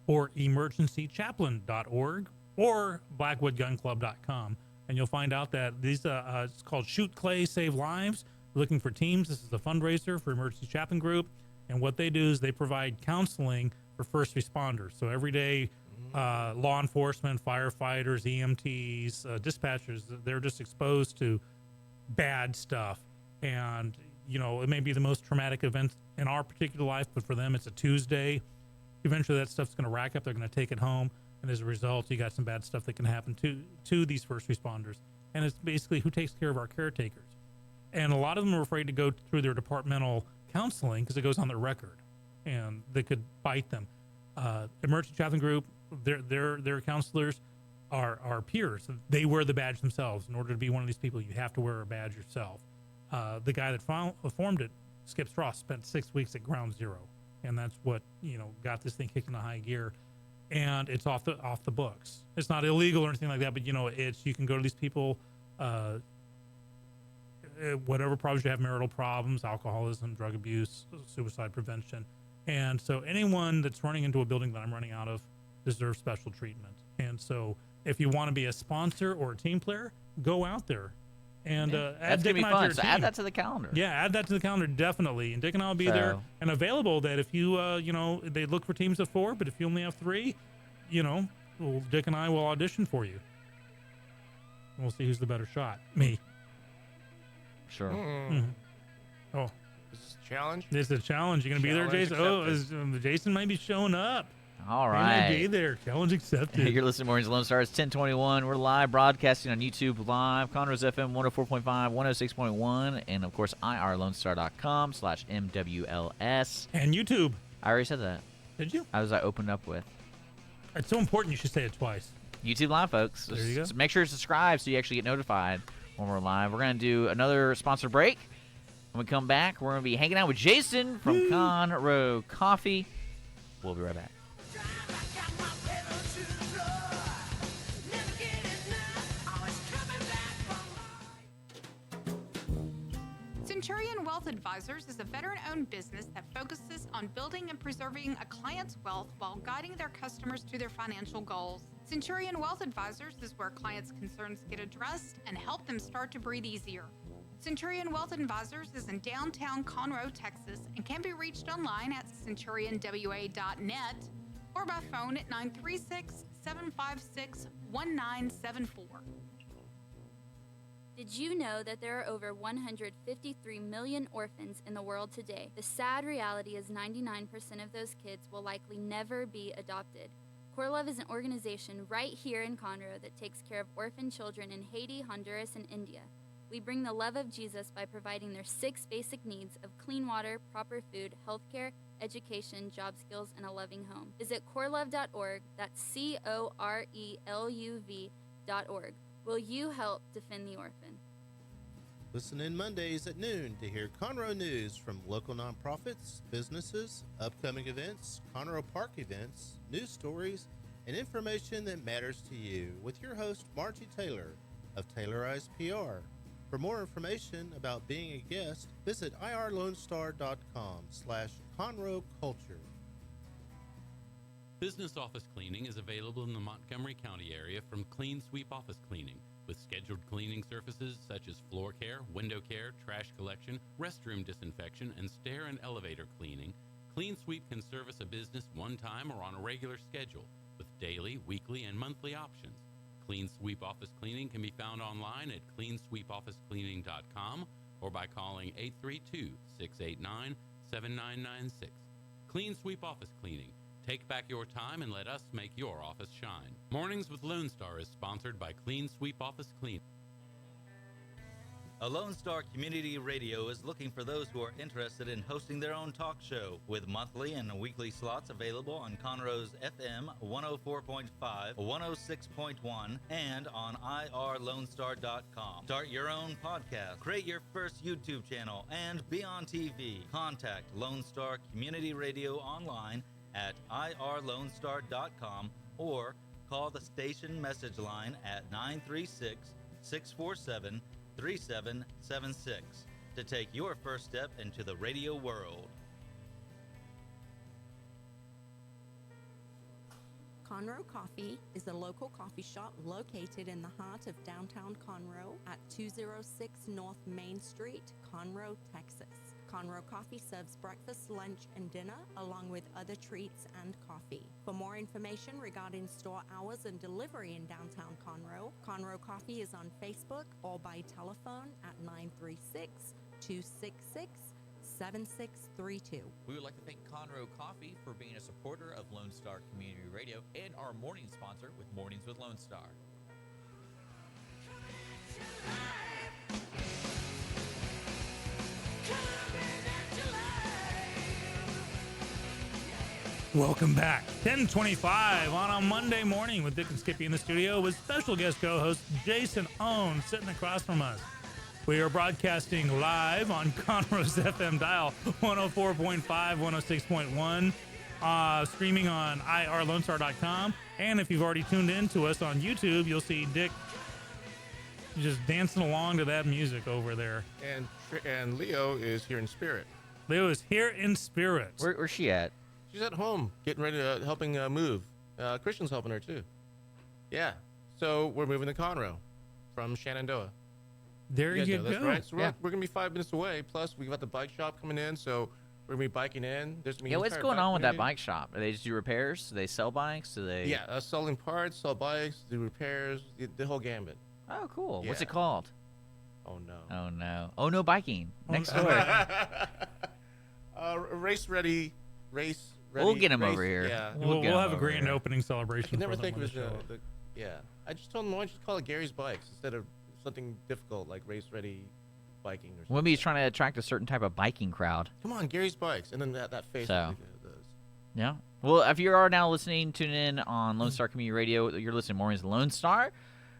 or emergencychaplain.org or blackwoodgunclub.com, and you'll find out that these it's called Shoot Clay, Save Lives. looking for teams. This is a fundraiser for Emergency Chaplain Group. And what they do is they provide counseling for first responders. So every day, law enforcement, firefighters, EMTs, dispatchers, they're just exposed to bad stuff. And, you know, it may be the most traumatic event in our particular life, but for them, it's a Tuesday. Eventually, that stuff's going to rack up. They're going to take it home. And as a result, you got some bad stuff that can happen to these first responders. And it's basically who takes care of our caretakers. And a lot of them are afraid to go through their departmental counseling because it goes on their record and they could bite them. Emergency Chaplain Group, their counselors are peers. They wear the badge themselves. In order to be one of these people, you have to wear a badge yourself. The guy that formed it, Skip Strauss, spent 6 weeks at ground zero. And that's what, you know, got this thing kicked into high gear. And it's off the books. It's not illegal or anything like that, but you know, you can go to these people, whatever problems you have, marital problems, alcoholism, drug abuse, suicide prevention. And so anyone that's running into a building that I'm running out of deserves special treatment. And so if you want to be a sponsor or a team player, go out there. And that's going to be fun. So add that to the calendar. Yeah, add that to the calendar, definitely. And Dick and I will be there and available that if you, you know, they look for teams of 4, but if you only have 3, you know, well, Dick and I will audition for you. And we'll see who's the better shot. Me. Sure. Mm-hmm. Oh. Is this a challenge? This is a challenge. You're going to be there, Jason? Jason might be showing up. All right. He might be there. Challenge accepted. You're listening to Mornings with Lone Star. It's 1021. We're live broadcasting on YouTube live. Conroe's FM 104.5, 106.1, and, of course, irlonestar.com/MWLS. And YouTube. I already said that. Did you? I opened up with. It's so important you should say it twice. YouTube live, folks. There you go. So make sure to subscribe so you actually get notified when we're live. We're going to do another sponsor break. When we come back, we're going to be hanging out with Jason from Conroe Coffee. We'll be right back. Centurion Wealth Advisors is a veteran-owned business that focuses on building and preserving a client's wealth while guiding their customers to their financial goals. Centurion Wealth Advisors is where clients' concerns get addressed and help them start to breathe easier. Centurion Wealth Advisors is in downtown Conroe, Texas, and can be reached online at centurionwa.net or by phone at 936-756-1974. Did you know that there are over 153 million orphans in the world today? The sad reality is 99% of those kids will likely never be adopted. Core Love is an organization right here in Conroe that takes care of orphan children in Haiti, Honduras, and India. We bring the love of Jesus by providing their 6 basic needs of clean water, proper food, healthcare, education, job skills, and a loving home. Visit corelove.org, that's CORELUV.org. Will you help defend the orphan? Listen in Mondays at noon to hear Conroe news from local nonprofits, businesses, upcoming events, Conroe Park events, news stories, and information that matters to you with your host, Margie Taylor of Taylorized PR. For more information about being a guest, visit irlonestar.com/Conroe Culture. Business office cleaning is available in the Montgomery County area from Clean Sweep Office Cleaning, with scheduled cleaning services such as floor care, window care, trash collection, restroom disinfection, and stair and elevator cleaning. Clean Sweep can service a business one time or on a regular schedule, with daily, weekly, and monthly options. Clean Sweep Office Cleaning can be found online at cleansweepofficecleaning.com or by calling 832-689-7996. Clean Sweep Office Cleaning. Take back your time and let us make your office shine. Mornings with Lone Star is sponsored by Clean Sweep Office Cleaning. A Lone Star Community Radio is looking for those who are interested in hosting their own talk show, with monthly and weekly slots available on Conroe's FM 104.5, 106.1, and on irlonestar.com. Start your own podcast, create your first YouTube channel, and be on TV. Contact Lone Star Community Radio online at irlonestar.com or call the station message line at 936-647-3776 to take your first step into the radio world. Conroe Coffee is a local coffee shop located in the heart of downtown Conroe at 206 North Main Street, Conroe, Texas. Conroe Coffee serves breakfast, lunch, and dinner, along with other treats and coffee. For more information regarding store hours and delivery in downtown Conroe, Conroe Coffee is on Facebook or by telephone at 936-266-7632. We would like to thank Conroe Coffee for being a supporter of Lone Star Community Radio and our morning sponsor with Mornings with Lone Star. Welcome back. 10:25 on a Monday morning with Dick and Skippy in the studio with special guest co-host Jason Owen sitting across from us. We are broadcasting live on Conroe's FM dial 104.5, 106.1, streaming on irlonestar.com. And if you've already tuned in to us on YouTube, you'll see Dick just dancing along to that music over there. And Leo is here in spirit. Leo is here in spirit. Where's she at? She's at home, getting ready to helping move. Christian's helping her too. Yeah. So we're moving to Conroe from Shenandoah. There you know go. this, right? So we're gonna be 5 minutes away. Plus, we got the bike shop coming in, so we're gonna be biking in. There's gonna be What's going on with that bike shop? Do they just do repairs? Do they sell bikes? Do they? Yeah, selling parts, sell bikes, do repairs, the whole gambit. Oh, cool. What's it Yeah. called? Oh no. Oh no. Oh no, biking next door. Race ready. We'll get him over here. Yeah. We'll have a grand opening celebration. I could never for think them of on it. the show. Yeah. I just told him why don't you call it Gary's Bikes instead of something difficult like race ready biking or something. Maybe he's trying to attract a certain type of biking crowd. Come on, Gary's Bikes, and then that face. So. Does. Yeah. Well, if you are now listening, tune in on Lone Star Community Radio. You're listening to Mornings with Lone Star.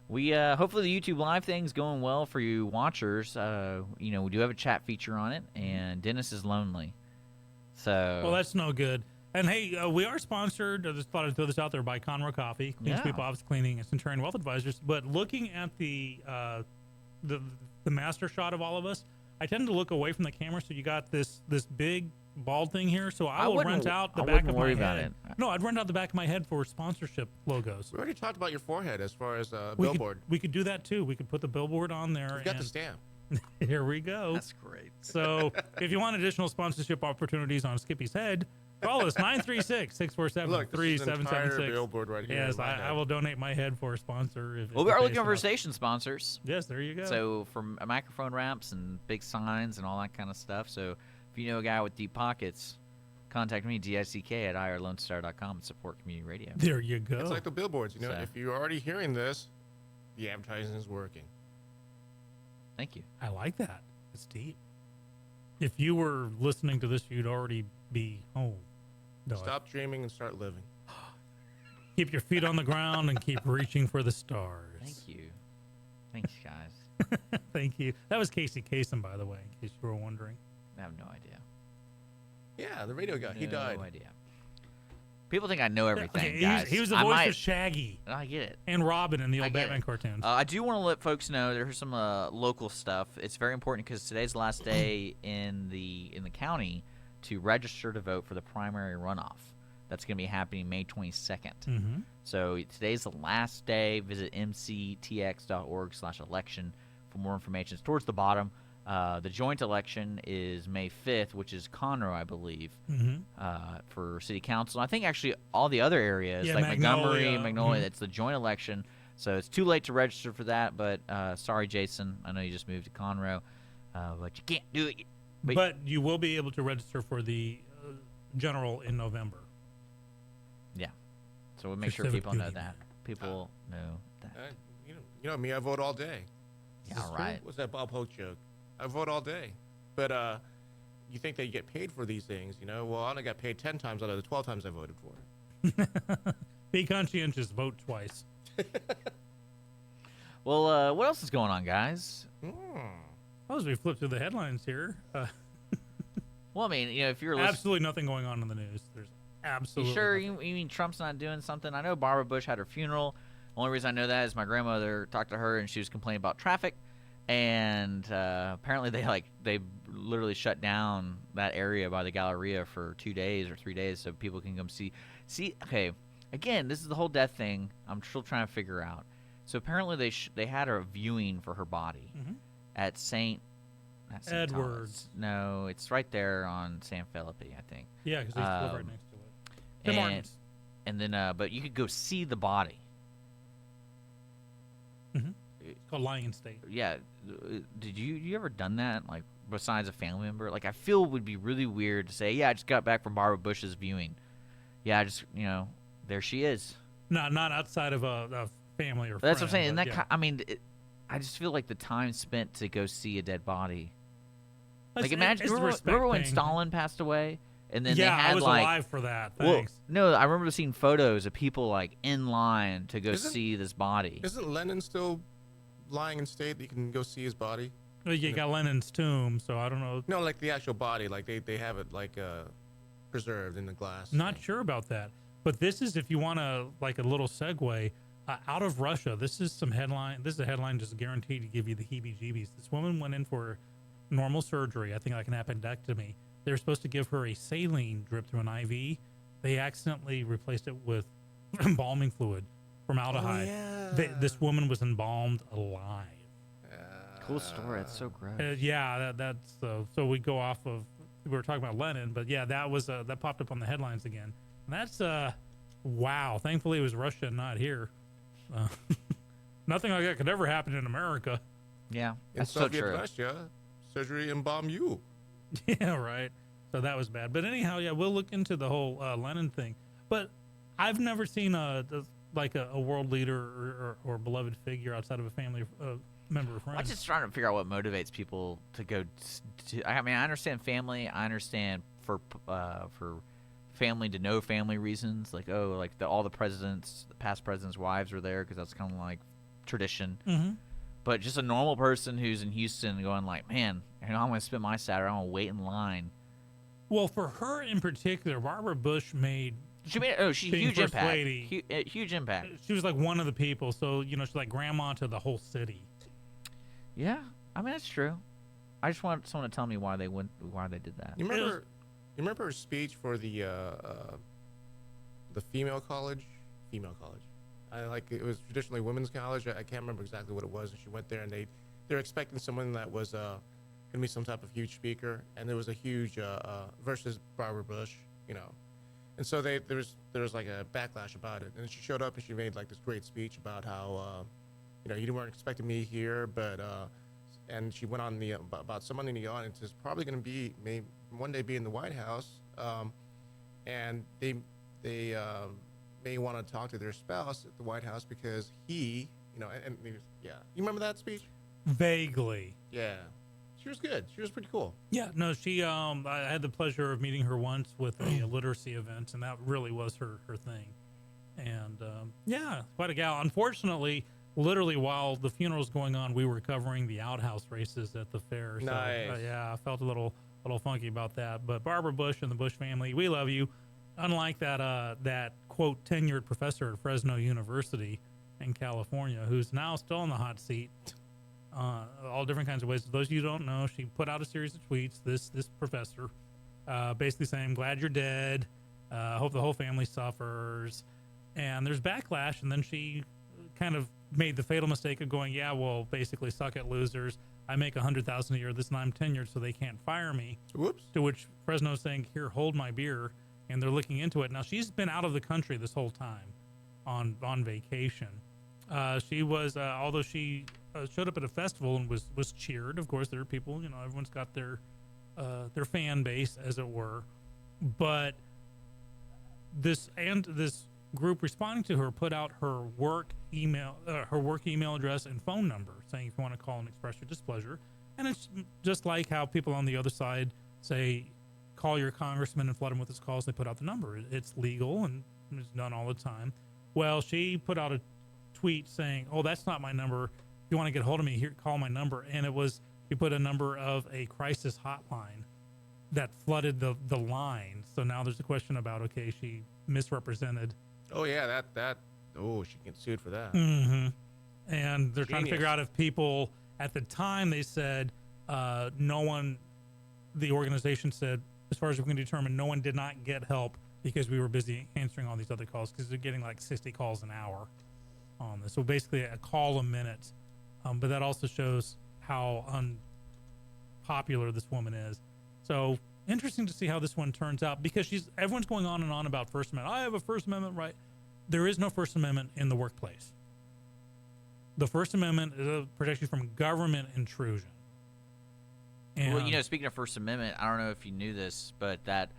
We hopefully the YouTube live thing's going well for you watchers. We do have a chat feature on it, and Dennis is lonely. So. Well, that's no good. And hey, we are sponsored. I just thought I'd throw this out there by Conroe Coffee, Clean Sweep Office Cleaning, and Centurion Wealth Advisors. But looking at the master shot of all of us, I tend to look away from the camera. So you got this big bald thing here. So I will rent out the back of my head. No, I'd rent out the back of my head for sponsorship logos. We already talked about your forehead as far as a We billboard. we could do that too. We could put the billboard on there. We've got the stamp. Here we go. That's great. So if you want additional sponsorship opportunities on Skippy's head, call us 936-647-3776. Billboard right here. Yes, I will donate my head for a sponsor. If We are looking for station sponsors. Yes, there you go. So from microphone ramps and big signs and all that kind of stuff. So if you know a guy with deep pockets, contact me, dick@irlonestar.com, and support community radio. There you go. It's like the billboards. So. If you're already hearing this, the advertising is working. Thank you. I like that. It's deep. If you were listening to this, you'd already be home. No, Stop dreaming and start living. Keep your feet on the ground and keep reaching for the stars. Thank you. Thanks, guys. Thank you. That was Casey Kasem, by the way, in case you were wondering. I have no idea. Yeah, the radio guy. He died. No idea. People think I know everything, Okay, guys. he was the voice of Shaggy. I get it. And Robin in the old Batman cartoons. I do want to let folks know there's some local stuff. It's very important because today's the last day in the county to register to vote for the primary runoff. That's going to be happening May 22nd. Mhm. So today's the last day. Visit mctx.org/election for more information. It's towards the bottom. The joint election is May 5th, which is Conroe, I believe, for city council. I think actually all the other areas, like Montgomery, Magnolia, it's the joint election. So it's too late to register for that. But sorry, Jason. I know you just moved to Conroe, but you can't do it. But you will be able to register for the general in November. Yeah. So we'll make sure Civic people know duty, that. People know that. You know me, I vote all day. Yeah, right. What's that Bob Hope joke? I vote all day. But you think they get paid for these things, Well, I only got paid 10 times out of the 12 times I voted for. Be conscientious, vote twice. Well, what else is going on, guys? As we flip through the headlines here. Well, I mean, if you're absolutely nothing going on in the news. There's absolutely You sure? nothing. You mean Trump's not doing something? I know Barbara Bush had her funeral. Only reason I know that is my grandmother talked to her and she was complaining about traffic, and apparently they literally shut down that area by the Galleria for 2 days or 3 days so people can come see. Okay, again, this is the whole death thing. I'm still trying to figure out. So apparently they had a viewing for her body at St. Edwards. No, it's right there on San Felipe, I think. Yeah, because they used to live right next to it. Tim Martin's. And then, but you could go see the body. It's called Lion State. Yeah. Did you ever done that? Like, besides a family member? Like, I feel it would be really weird to say, yeah, I just got back from Barbara Bush's viewing. Yeah, I just, there she is. Not outside of a family or friend. That's what I'm saying. And that, yeah. I mean, I just feel like the time spent to go see a dead body. Like, imagine, remember when Stalin passed away? And then they had, I was alive for that. Thanks. Well, no, I remember seeing photos of people, like, in line to go see this body. Isn't Lenin still lying in state that you can go see his body? Well, you got Lenin's tomb, so I don't know. No, like the actual body. Like, they have it, like, preserved in the glass. Not sure about that. But this is, if you want to, like, a little segue, out of Russia, this is a headline just guaranteed to give you the heebie-jeebies. This woman went in for normal surgery, I think like an appendectomy. They were supposed to give her a saline drip through an IV. They accidentally replaced it with embalming fluid, formaldehyde. Oh, yeah. This woman was embalmed alive. Cool story. That's so gross. That's so we go off of, we were talking about Lenin, but yeah, that was that popped up on the headlines again. And that's wow. Thankfully, it was Russia and not here. Nothing like that could ever happen in America. Yeah, that's so true. In Soviet Russia, surgery embalm you. Yeah, right. So that was bad. But anyhow, yeah, we'll look into the whole Lenin thing. But I've never seen a world leader or beloved figure outside of a family member or friend. I'm just trying to figure out what motivates people to go. I mean, I understand family. I understand for family to no family reasons. Like, all the presidents, the past presidents' wives were there because that's kind of like tradition. Mm-hmm. But just a normal person who's in Houston going like, man, I'm going to spend my Saturday. I'm going to wait in line. Well, for her in particular, Barbara Bush made. She's huge impact. Lady, huge impact. She was like one of the people. So, she's like grandma to the whole city. Yeah. I mean, that's true. I just want someone to tell me why they did that. You remember her speech for the female college? Female college. It was traditionally women's college. I can't remember exactly what it was. And she went there, and they're expecting someone that was going to be some type of huge speaker, and there was a huge versus Barbara Bush, and so there was like a backlash about it. And she showed up and she made like this great speech about how you weren't expecting me here, but and she went on about someone in the audience is probably going to may one day be in the White House, and they may want to talk to their spouse at the White House because he, you remember that speech? Vaguely. Yeah. She was good. She was pretty cool. Yeah, no, she, I had the pleasure of meeting her once with a literacy event, and that really was her thing. And, yeah, quite a gal. Unfortunately, literally while the funeral was going on, we were covering the outhouse races at the fair. So, nice. Yeah, I felt a little funky about that. But Barbara Bush and the Bush family, we love you. Unlike that quote tenured professor at Fresno University in California, who's now still in the hot seat, all different kinds of ways. For those of you who don't know, she put out a series of tweets. This professor, basically saying, "Glad you're dead. Hope the whole family suffers." And there's backlash, and then she kind of made the fatal mistake of going, "Yeah, well, basically, suck it, losers. I make $100,000 a year. This and I'm tenured, so they can't fire me." Whoops. To which Fresno's saying, "Here, hold my beer." And they're looking into it. Now, she's been out of the country this whole time on vacation. She was, although she showed up at a festival and was cheered. Of course, there are people, everyone's got their fan base, as it were. But this group responding to her put out her work email address and phone number, saying if you want to call and express your displeasure. And it's just like how people on the other side say, call your congressman and flood him with his calls. They put out the number. It's legal and it's done all the time. Well, she put out a tweet saying, "Oh, that's not my number. If you want to get a hold of me, here, call my number." And she put a number of a crisis hotline that flooded the line. So now there's a question about, okay, she misrepresented. Oh yeah, she can get sued for that. Mm-hmm. And they're trying to figure out if people at the time, they said the organization said, as far as we can determine, no one did not get help because we were busy answering all these other calls because they're getting like 60 calls an hour on this. So basically a call a minute. But that also shows how unpopular this woman is. So interesting to see how this one turns out because everyone's going on and on about First Amendment. I have a First Amendment right. There is no First Amendment in the workplace. The First Amendment protects you from government intrusion. And Well, speaking of First Amendment, I don't know if you knew this, but that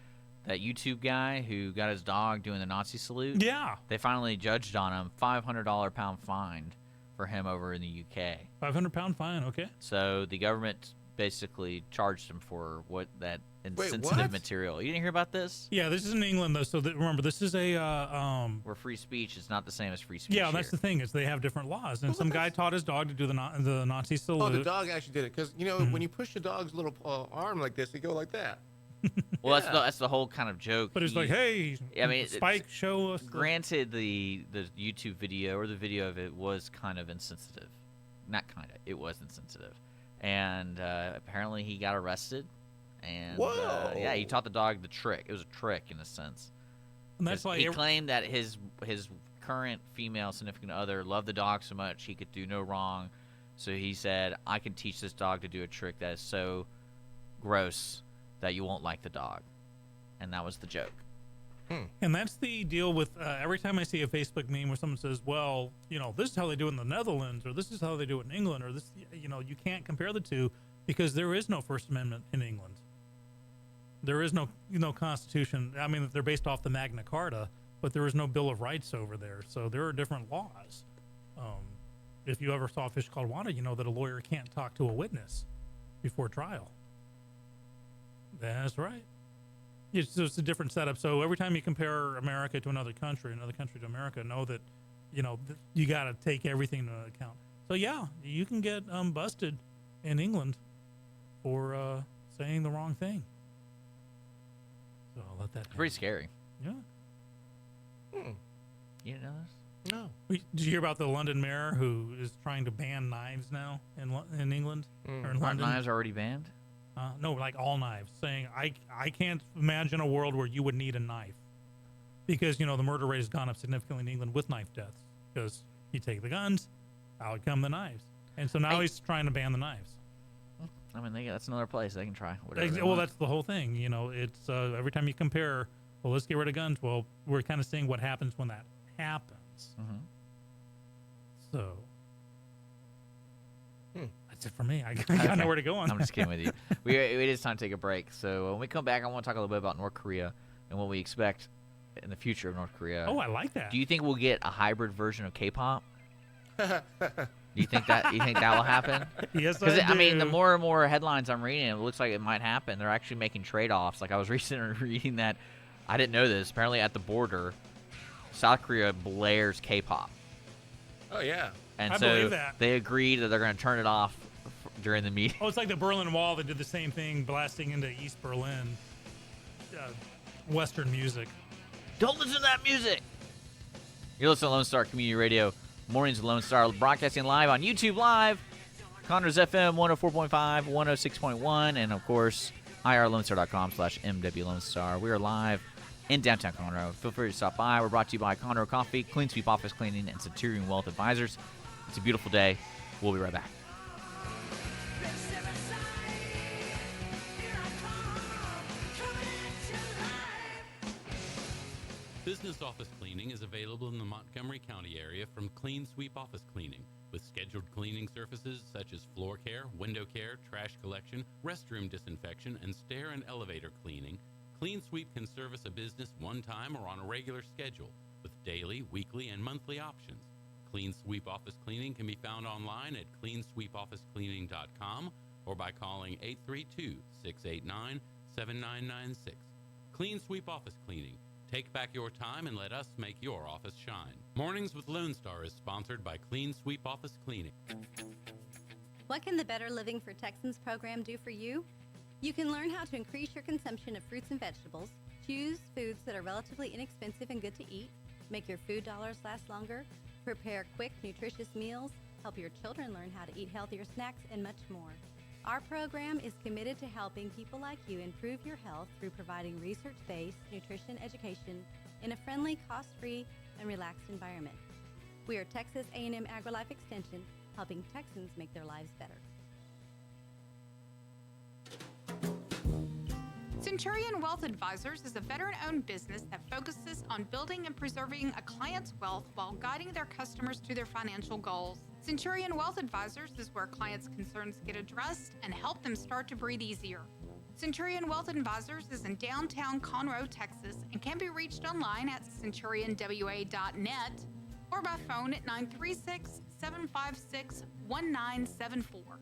YouTube guy who got his dog doing the Nazi salute, yeah, they finally judged on him $500 pound fine for him over in the UK. £500 fine, okay. So the government basically charged him for that insensitive what? material. You didn't hear about this? Yeah, this is in England though. So remember, this is a where free speech is not the same as free speech. Yeah, here. that's the thing is they have different laws. And some guy taught his dog to do the Nazi salute. Oh, the dog actually did it because when you push the dog's little arm like this, it go like that. Well, that's the whole kind of joke. But it's like, hey, Spike, show us. Granted, the YouTube video or the video of it was kind of insensitive. Not kind of. It was insensitive. And apparently he got arrested. And yeah, he taught the dog the trick. It was a trick in a sense. And that's why he claimed that his current female significant other loved the dog so much he could do no wrong. So he said, I can teach this dog to do a trick that is so gross that you won't like the dog. And that was the joke. And that's the deal with every time I see a Facebook meme where someone says, well, this is how they do it in the Netherlands, or this is how they do it in England, or this, you can't compare the two because there is no First Amendment in England. There is no, Constitution. I mean, they're based off the Magna Carta, but there is no Bill of Rights over there. So there are different laws. If you ever saw a Fish Called Wanda, you know that a lawyer can't talk to a witness before trial. That's right. It's just a different setup. So every time you compare America to another country to America, know that, you got to take everything into account. So yeah, you can get busted in England for saying the wrong thing. So I'll let that. It's pretty scary. Yeah. You didn't know this? No. Did you hear about the London mayor who is trying to ban knives now in England or in Aren't London? knives already banned? No, like all knives, saying I can't imagine a world where you would need a knife because, the murder rate has gone up significantly in England with knife deaths because you take the guns, out come the knives. And so now he's trying to ban the knives. I mean, that's another place they can try. Whatever they Well, want. that's the whole thing. It's every time you compare, well, let's get rid of guns. Well, we're kind of seeing what happens when that happens. So that's it for me. I got nowhere to go on. I'm just kidding with you. It is time to take a break. So when we come back, I want to talk a little bit about North Korea and what we expect in the future of North Korea. Oh, I like that. Do you think we'll get a hybrid version of K-pop? Do you think that will happen? Yes, Because I mean, the do. more and more headlines I'm reading, it looks like it might happen. They're actually making trade-offs. Like I was recently reading that, I didn't know this. Apparently, at the border, South Korea blares K-pop. Oh yeah. And I so believe that. they agreed that they're going to turn it off during the meeting. Oh, it's like the Berlin Wall. They did the same thing, blasting into East Berlin, Western music. Don't listen to that music. You're listening to Lone Star Community Radio, Mornings with Lone Star, broadcasting live on YouTube Live, Conroe's FM 104.5, 106.1, and of course, irlonestar.com/MW Lone Star. We are live in downtown Conroe. Feel free to stop by. We're brought to you by Conroe Coffee, Clean Sweep Office Cleaning, and Centurion Wealth Advisors. It's a beautiful day. We'll be right back. Business office cleaning is available in the Montgomery County area from Clean Sweep Office Cleaning, with scheduled cleaning services such as floor care, window care, trash collection, restroom disinfection, and stair and elevator cleaning. Clean Sweep can service a business one time or on a regular schedule, with daily, weekly, and monthly options. Clean Sweep Office Cleaning can be found online at cleansweepofficecleaning.com or by calling 832-689-7996. Clean Sweep Office Cleaning. Take back your time and let us make your office shine. Mornings with Lone Star is sponsored by Clean Sweep Office Cleaning. What can the Better Living for Texans program do for you? You can learn how to increase your consumption of fruits and vegetables, choose foods that are relatively inexpensive and good to eat, make your food dollars last longer, prepare quick, nutritious meals, help your children learn how to eat healthier snacks, and much more. Our program is committed to helping people like you improve your health through providing research-based nutrition education in a friendly, cost-free, and relaxed environment. We are Texas A&M AgriLife Extension, helping Texans make their lives better. Centurion Wealth Advisors is a veteran-owned business that focuses on building and preserving a client's wealth while guiding their customers to their financial goals. Centurion Wealth Advisors is where clients' concerns get addressed and help them start to breathe easier. Centurion Wealth Advisors is in downtown Conroe, Texas, and can be reached online at centurionwa.net or by phone at 936-756-1974.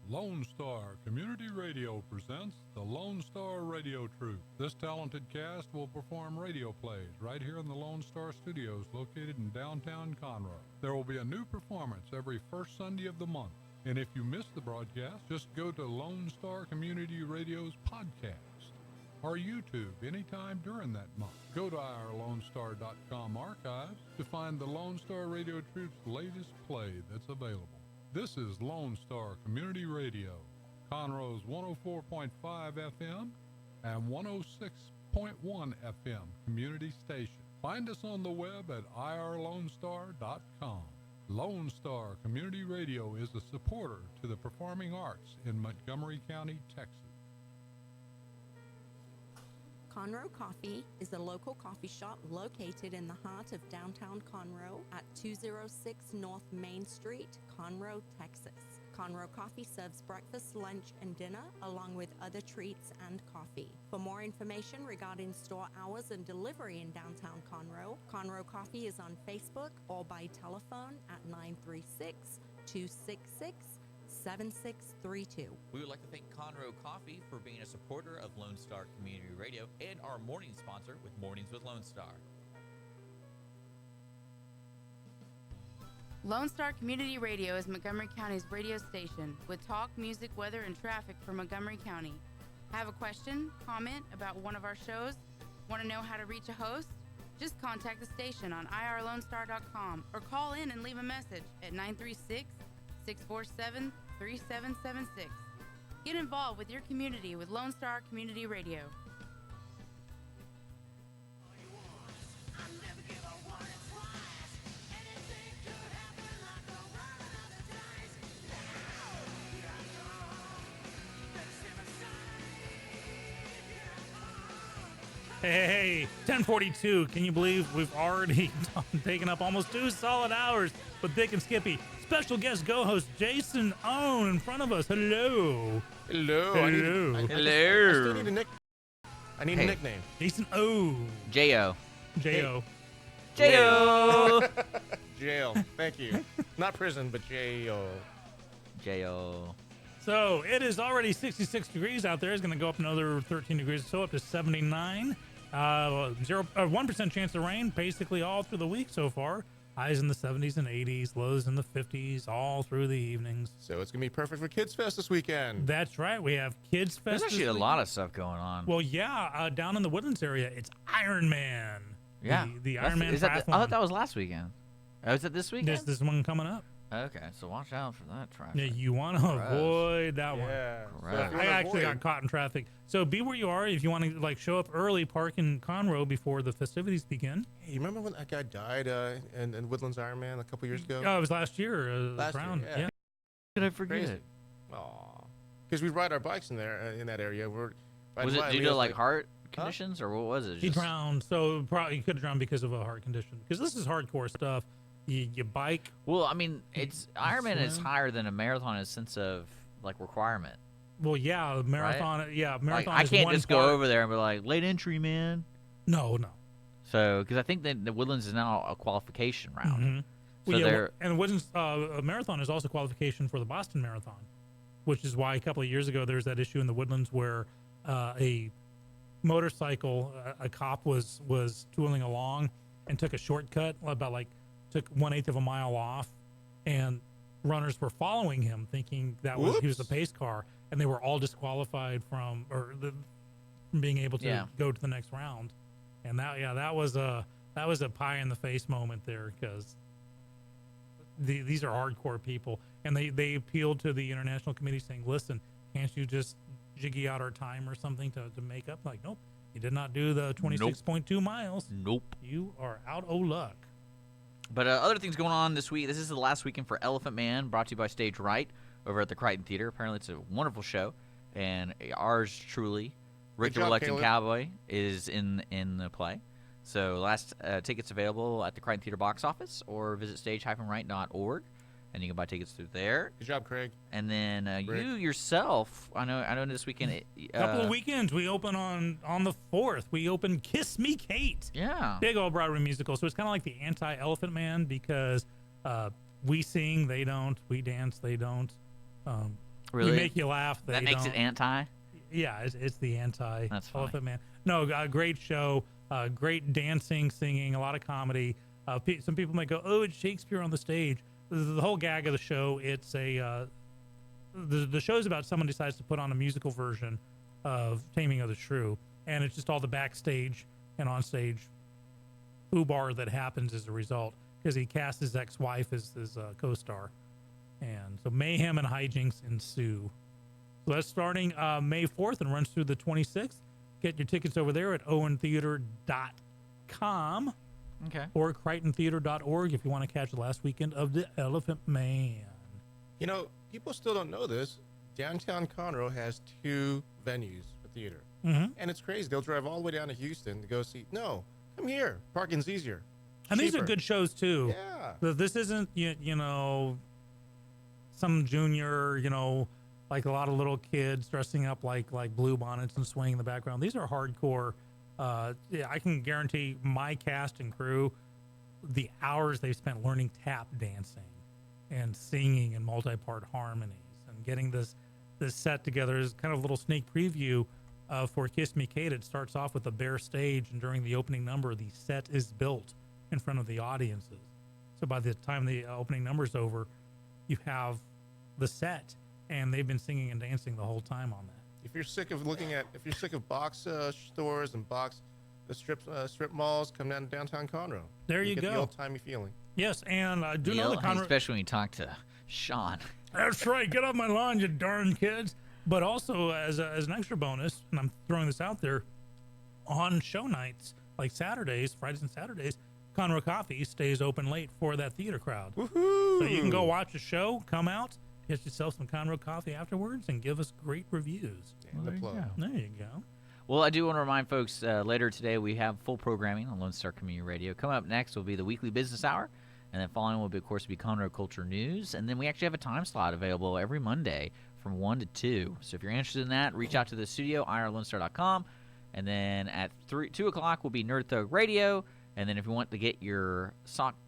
Lone Star Community Radio presents the Lone Star Radio Troupe. This talented cast will perform radio plays right here in the Lone Star Studios located in downtown Conroe. There will be a new performance every first Sunday of the month. And if you miss the broadcast, just go to Lone Star Community Radio's podcast or YouTube anytime during that month. Go to our LoneStar.com archives to find the Lone Star Radio Troupe's latest play that's available. This is Lone Star Community Radio, Conroe's 104.5 FM and 106.1 FM community station. Find us on the web at irlonestar.com. Lone Star Community Radio is a supporter to the performing arts in Montgomery County, Texas. Conroe Coffee is a local coffee shop located in the heart of downtown Conroe at 206 North Main Street, Conroe, Texas. Conroe Coffee serves breakfast, lunch, and dinner, along with other treats and coffee. For more information regarding store hours and delivery in downtown Conroe, Conroe Coffee is on Facebook or by telephone at 936-266-7632. We would like to thank Conroe Coffee for being a supporter of Lone Star Community Radio and our morning sponsor with Mornings with Lone Star. Lone Star Community Radio is Montgomery County's radio station with talk, music, weather, and traffic for Montgomery County. Have a question, comment about one of our shows? Want to know how to reach a host? Just contact the station on irlonestar.com or call in and leave a message at 936-647-3776. Get involved with your community with Lone Star Community Radio. Hey, 10:42. Can you believe we've already taken up almost 2 solid hours with Dick and Skippy? Special guest co-host Jason Owen in front of us. Hello. Hello. Hello. I still need a nickname. Jason O. J.O. J.O. J.O. Jail. Thank you. Not prison, but J.O. J.O. So it is already 66 degrees out there. It's going to go up another 13 degrees or so, up to 79. 1% chance of rain basically all through the week so far. Highs in the 70s and 80s, lows in the 50s all through the evenings. So it's going to be perfect for Kids Fest this weekend. That's right. We have Kids Fest. There's actually a lot of stuff going on. Well, yeah. Down in the Woodlands area, it's Iron Man. Yeah. The Iron Man I triathlon. thought that was last weekend. Oh, is it this weekend? This one coming up. Okay, so watch out for that traffic. Yeah, you want to avoid that one. Gross. I actually got caught in traffic. So be where you are if you want to show up early, park in Conroe before the festivities begin. Hey, you remember when that guy died in Woodlands Iron Man a couple years ago? Oh, it was last year. Last around. year, yeah. Did I forget? Crazy. Because we ride our bikes in there in that area. Was it due to heart conditions or what was it? He drowned, so probably he could have drowned because of a heart condition. Because this is hardcore stuff. You bike. Well, I mean, it's Ironman is higher than a marathon in a sense of requirement. Well, yeah, marathon. Right? Yeah, marathon. I is can't one just part. go over there and be like, late entry, man. No. So, because I think that the Woodlands is now a qualification round. Mm-hmm. So well, and Woodlands a marathon is also qualification for the Boston Marathon, which is why a couple of years ago there was that issue in the Woodlands where a motorcycle, a cop was tooling along and took a shortcut took 1/8 of a mile off, and runners were following him thinking that he was the pace car, and they were all disqualified from being able to go to the next round. And that was a pie in the face moment there, because these are hardcore people. And they appealed to the international committee saying, listen, can't you just jiggy out our time or something to make up? Like, nope, you did not do the 26.2 miles. Nope. You are out of luck. But other things going on this week. This is the last weekend for Elephant Man, brought to you by Stage Right over at the Crichton Theater. Apparently, it's a wonderful show, and ours truly, Rick the Reluctant Cowboy, is in the play. So last tickets available at the Crichton Theater box office, or visit stage-right.org, and you can buy tickets through there. Good job, Craig. And then you yourself, I know this weekend. Couple of weekends we open on the 4th. We open Kiss Me Kate. Yeah. Big old Broadway musical. So it's kind of like the anti-Elephant Man, because we sing, they don't. We dance, they don't. Really? We make you laugh, they That makes don't. it anti? Yeah, it's the anti That's funny. Elephant Man. No, great show. Great dancing, singing, a lot of comedy. Some people might go, oh, it's Shakespeare on the stage. The whole gag of the show, it's the show's about someone decides to put on a musical version of Taming of the Shrew, and it's just all the backstage and onstage foobar that happens as a result, because he cast his ex-wife as his co-star, and so mayhem and hijinks ensue. So that's starting May 4th and runs through the 26th. Get your tickets over there at owentheater.com. Okay. Or crichtontheater.org if you want to catch the last weekend of the Elephant Man. You know, people still don't know this. Downtown Conroe has 2 venues for theater. Mhm. And it's crazy. They'll drive all the way down to Houston to go see. No, come here. Parking's easier. And these are Cheaper. good shows, too. Yeah. This isn't, you know, some junior, like a lot of little kids dressing up like blue bonnets and swinging in the background. These are hardcore. Yeah, I can guarantee my cast and crew, the hours they've spent learning tap dancing and singing in multi-part harmonies and getting this set together is kind of a little sneak preview for Kiss Me Kate. It starts off with a bare stage, and during the opening number, the set is built in front of the audiences. So by the time the opening number's over, you have the set, and they've been singing and dancing the whole time on that. If you're sick of box stores and strip malls, come down to downtown Conroe. There you get go. The old-timey feeling. Yes, and I do know the Conroe. Especially when you talk to Sean. That's right. Get off my lawn, you darn kids. But also, as an extra bonus, and I'm throwing this out there, on show nights, like Saturdays, Fridays and Saturdays, Conroe Coffee stays open late for that theater crowd. Woohoo! So you can go watch a show, come out, get yourself some Conroe Coffee afterwards, and give us great reviews. There you go. There you go. Well, I do want to remind folks, later today we have full programming on Lone Star Community Radio. Coming up next will be the weekly business hour, and then following will be, of course, Conroe Culture News. And then we actually have a time slot available every Monday from 1 to 2. So if you're interested in that, reach out to the studio, irlonestar.com. And then at 2 o'clock will be Nerd Thug Radio. And then if you want to get your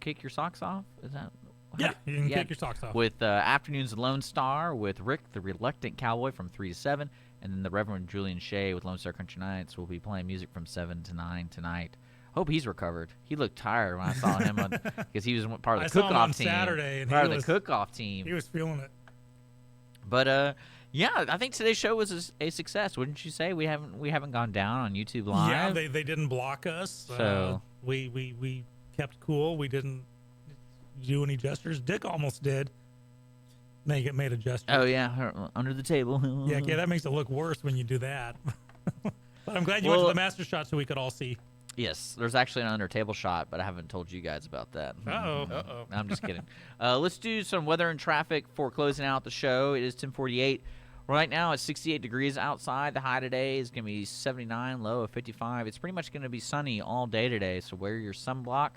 kick your socks off, is that? Yeah, you can kick your socks off. With Afternoons of Lone Star with Rick, the Reluctant Cowboy, from 3 to 7. And then the Reverend Julian Shea with Lone Star Country Nights will be playing music from 7 to 9 tonight. Hope he's recovered. He looked tired when I saw him because he was part of the cook-off team. Saturday, and part of the cook-off team. He was feeling it. But yeah, I think today's show was a success, wouldn't you say? We haven't gone down on YouTube Live. Yeah, they didn't block us. So we kept cool. We didn't do any gestures. Dick almost did. Made a gesture. Oh yeah, under the table. Yeah, that makes it look worse when you do that. But I'm glad you went to the master shot so we could all see. Yes, there's actually an under table shot, but I haven't told you guys about that. Uh-oh. I'm just kidding. Let's do some weather and traffic for closing out the show. It is 10:48. Right now it's 68 degrees outside. The high today is going to be 79, low of 55. It's pretty much going to be sunny all day today, so wear your sunblock.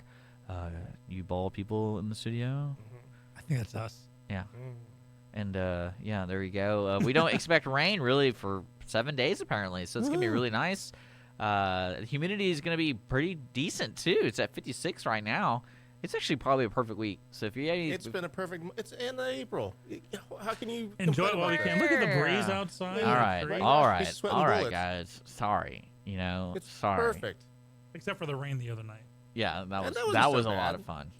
You bald people in the studio? I think that's us. Yeah. And, yeah, there you go. We don't expect rain, really, for 7 days, apparently, so it's going to be really nice. Humidity is going to be pretty decent, too. It's at 56 right now. It's actually probably a perfect week. So if you It's been a perfect. It's in April. How can you enjoy it while we can? Look at the breeze outside. All right, guys. Sorry, it's sorry. Perfect. Except for the rain the other night. Yeah, that was a lot of fun.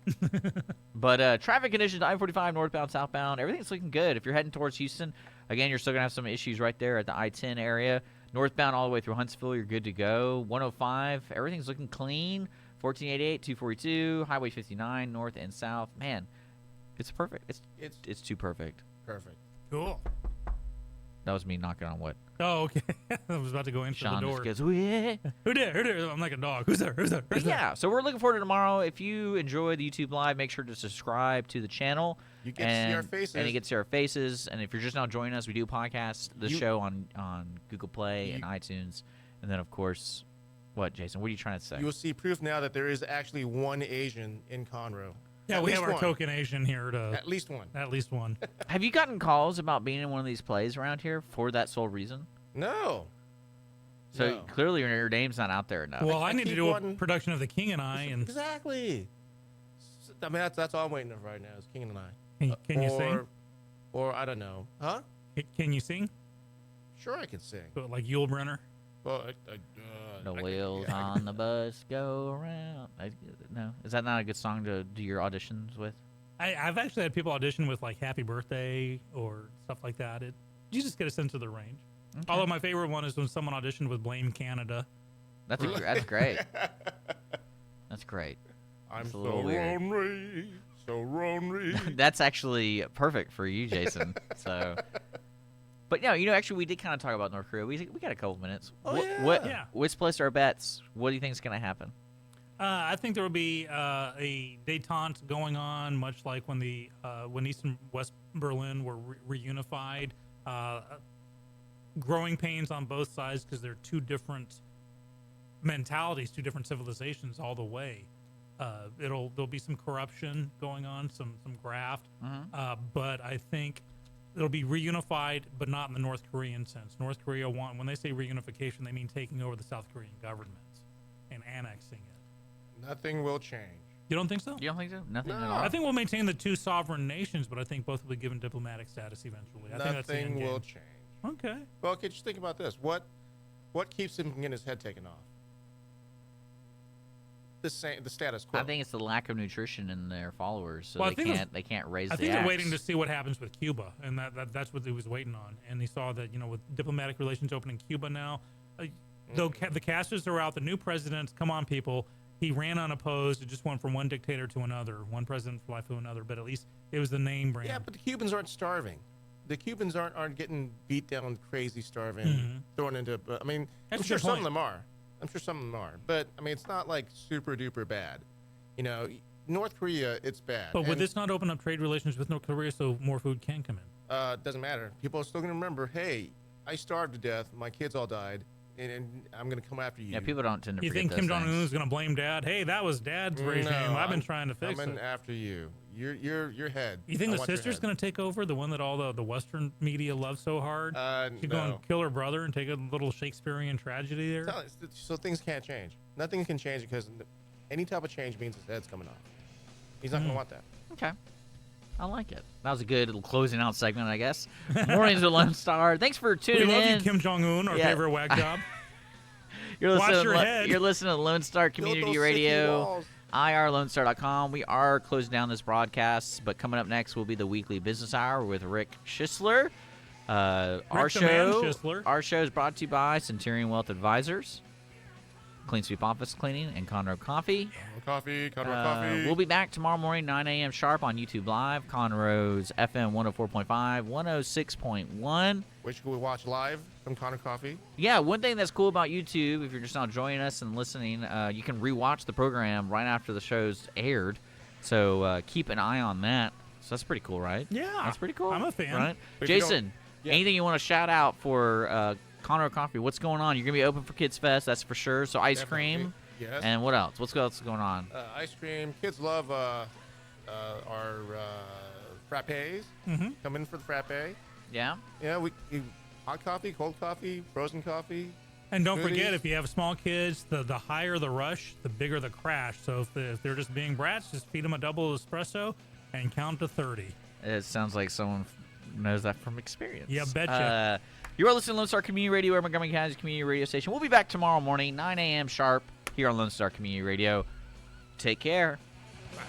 But traffic conditions, I-45 northbound, southbound, everything's looking good. If you're heading towards Houston, again, you're still gonna have some issues right there at the I-10 area. Northbound all the way through Huntsville, you're good to go. 105, everything's looking clean. 1488, 242, Highway 59, north and south. Man, It's perfect. It's too perfect. Perfect. Cool. That was me knocking on wood. Oh, okay. I was about to go into Sean the door. just goes, "Ooh, yeah." Who did? Who did? I'm like a dog. Who's there? Who's there? But yeah, so we're looking forward to tomorrow. If you enjoy the YouTube Live, make sure to subscribe to the channel. You get to see our faces. And you get to see our faces. And if you're just now joining us, we do podcast the show on Google Play and iTunes. And then, of course, what, Jason? What are you trying to say? You will see proof now that there is actually one Asian in Conroe. Yeah, At we least have our one. token Asian here to. At least one. At least one. Have you gotten calls about being in one of these plays around here for that sole reason? No. So No. clearly your name's not out there enough. Well, I need to do a production of The King and I, and Exactly. I mean, that's all I'm waiting for right now is King and I. Can you sing? Or I don't know. Huh? Can you sing? Sure, I can sing. Like Yul Brynner? Well, The wheels on the bus go around. No, is that not a good song to do your auditions with? I've actually had people audition with like Happy Birthday or stuff like that. You just get a sense of the range. Okay. Although my favorite one is when someone auditioned with Blame Canada. That's great. That's great. I'm It's a so little weird. lonely, so lonely. That's actually perfect for you, Jason. So, but no, actually, we did kind of talk about North Korea. We got a couple minutes. Oh, yeah. Which place are our bets? What do you think is going to happen? I think there will be a détente going on, much like when when East and West Berlin were reunified. Growing pains on both sides because they're two different mentalities, two different civilizations all the way. There'll be some corruption going on, some graft, but I think it'll be reunified, but not in the North Korean sense. North Korea when they say reunification, they mean taking over the South Korean government and annexing it. Nothing will change. You don't think so? You don't think so? Nothing at No. all. I think we'll maintain the two sovereign nations, but I think both will be given diplomatic status eventually. I think that's the end Nothing game. will change. Okay. Well, okay, just think about this. What keeps him from getting his head taken off? The status quo. I think it's the lack of nutrition in their followers, so Well, I they think can't raise I the think they're axe. waiting to see what happens with Cuba, and that's what he was waiting on. And he saw that with diplomatic relations open in Cuba now, though the Castros are out, the new president. Come on, people. He ran unopposed. It just went from one dictator to another, one president for life to another. But at least it was the name brand. Yeah, but the Cubans aren't starving. The Cubans aren't getting beat down, crazy starving, thrown into. I mean, That's I'm sure a good some of point. them are. I'm sure some of them are. But I mean, it's not like super duper bad. North Korea, it's bad. But would And, this not open up trade relations with North Korea so more food can come in? doesn't matter. People are still gonna remember. Hey, I starved to death. My kids all died, and I'm gonna come after you. Yeah, people don't tend to You forget think those Kim Jong Un things. is going to blame Dad? Hey, that was Dad's regime. I've been trying to fix coming it. after you. Your head. You think I the want your sister's head. going to take over, the one that all the Western media loves so hard? She's going no. to kill her brother and take a little Shakespearean tragedy there? So things can't change. Nothing can change because any type of change means his head's coming off. He's not going to want that. Okay. I like it. That was a good little closing out segment, I guess. Mornings with Lone Star. Thanks for tuning We love in. you, Kim Jong Un, our Yeah. favorite whack job. You're Watch listening, your head. You're listening to Lone Star Build Community those sticky Radio, walls. irlonestar.com. We are closing down this broadcast, but coming up next will be the weekly business hour with Rick Schisler. Our the man show Schisler. is brought to you by Centurion Wealth Advisors, Clean Sweep Office Cleaning, and Conroe Coffee. Conroe Coffee. We'll be back tomorrow morning, 9 a.m. sharp on YouTube Live, Conroe's FM 104.5, 106.1. Which we watch live from Conroe Coffee. Yeah, one thing that's cool about YouTube, if you're just now joining us and listening, you can rewatch the program right after the show's aired. So keep an eye on that. So that's pretty cool, right? Yeah. That's pretty cool. I'm a fan. Right? But if you Jason, Yeah. anything you want to shout out for Conroe Coffee? What's going on? You're going to be open for Kids Fest, that's for sure. So ice Definitely. cream. Yes. And what else? What's else going on? Ice cream. Kids love our frappes. Come in for the frappe. Yeah? Yeah, we hot coffee, cold coffee, frozen coffee. And don't forget, smoothies. if you have small kids, the higher the rush, the bigger the crash. So if they're just being brats, just feed them a double espresso and count to 30. It sounds like someone knows that from experience. Yeah, betcha. You are listening to Lone Star Community Radio, Montgomery County's community radio station. We'll be back tomorrow morning, 9 a.m. sharp, here on Lone Star Community Radio. Take care. Bye.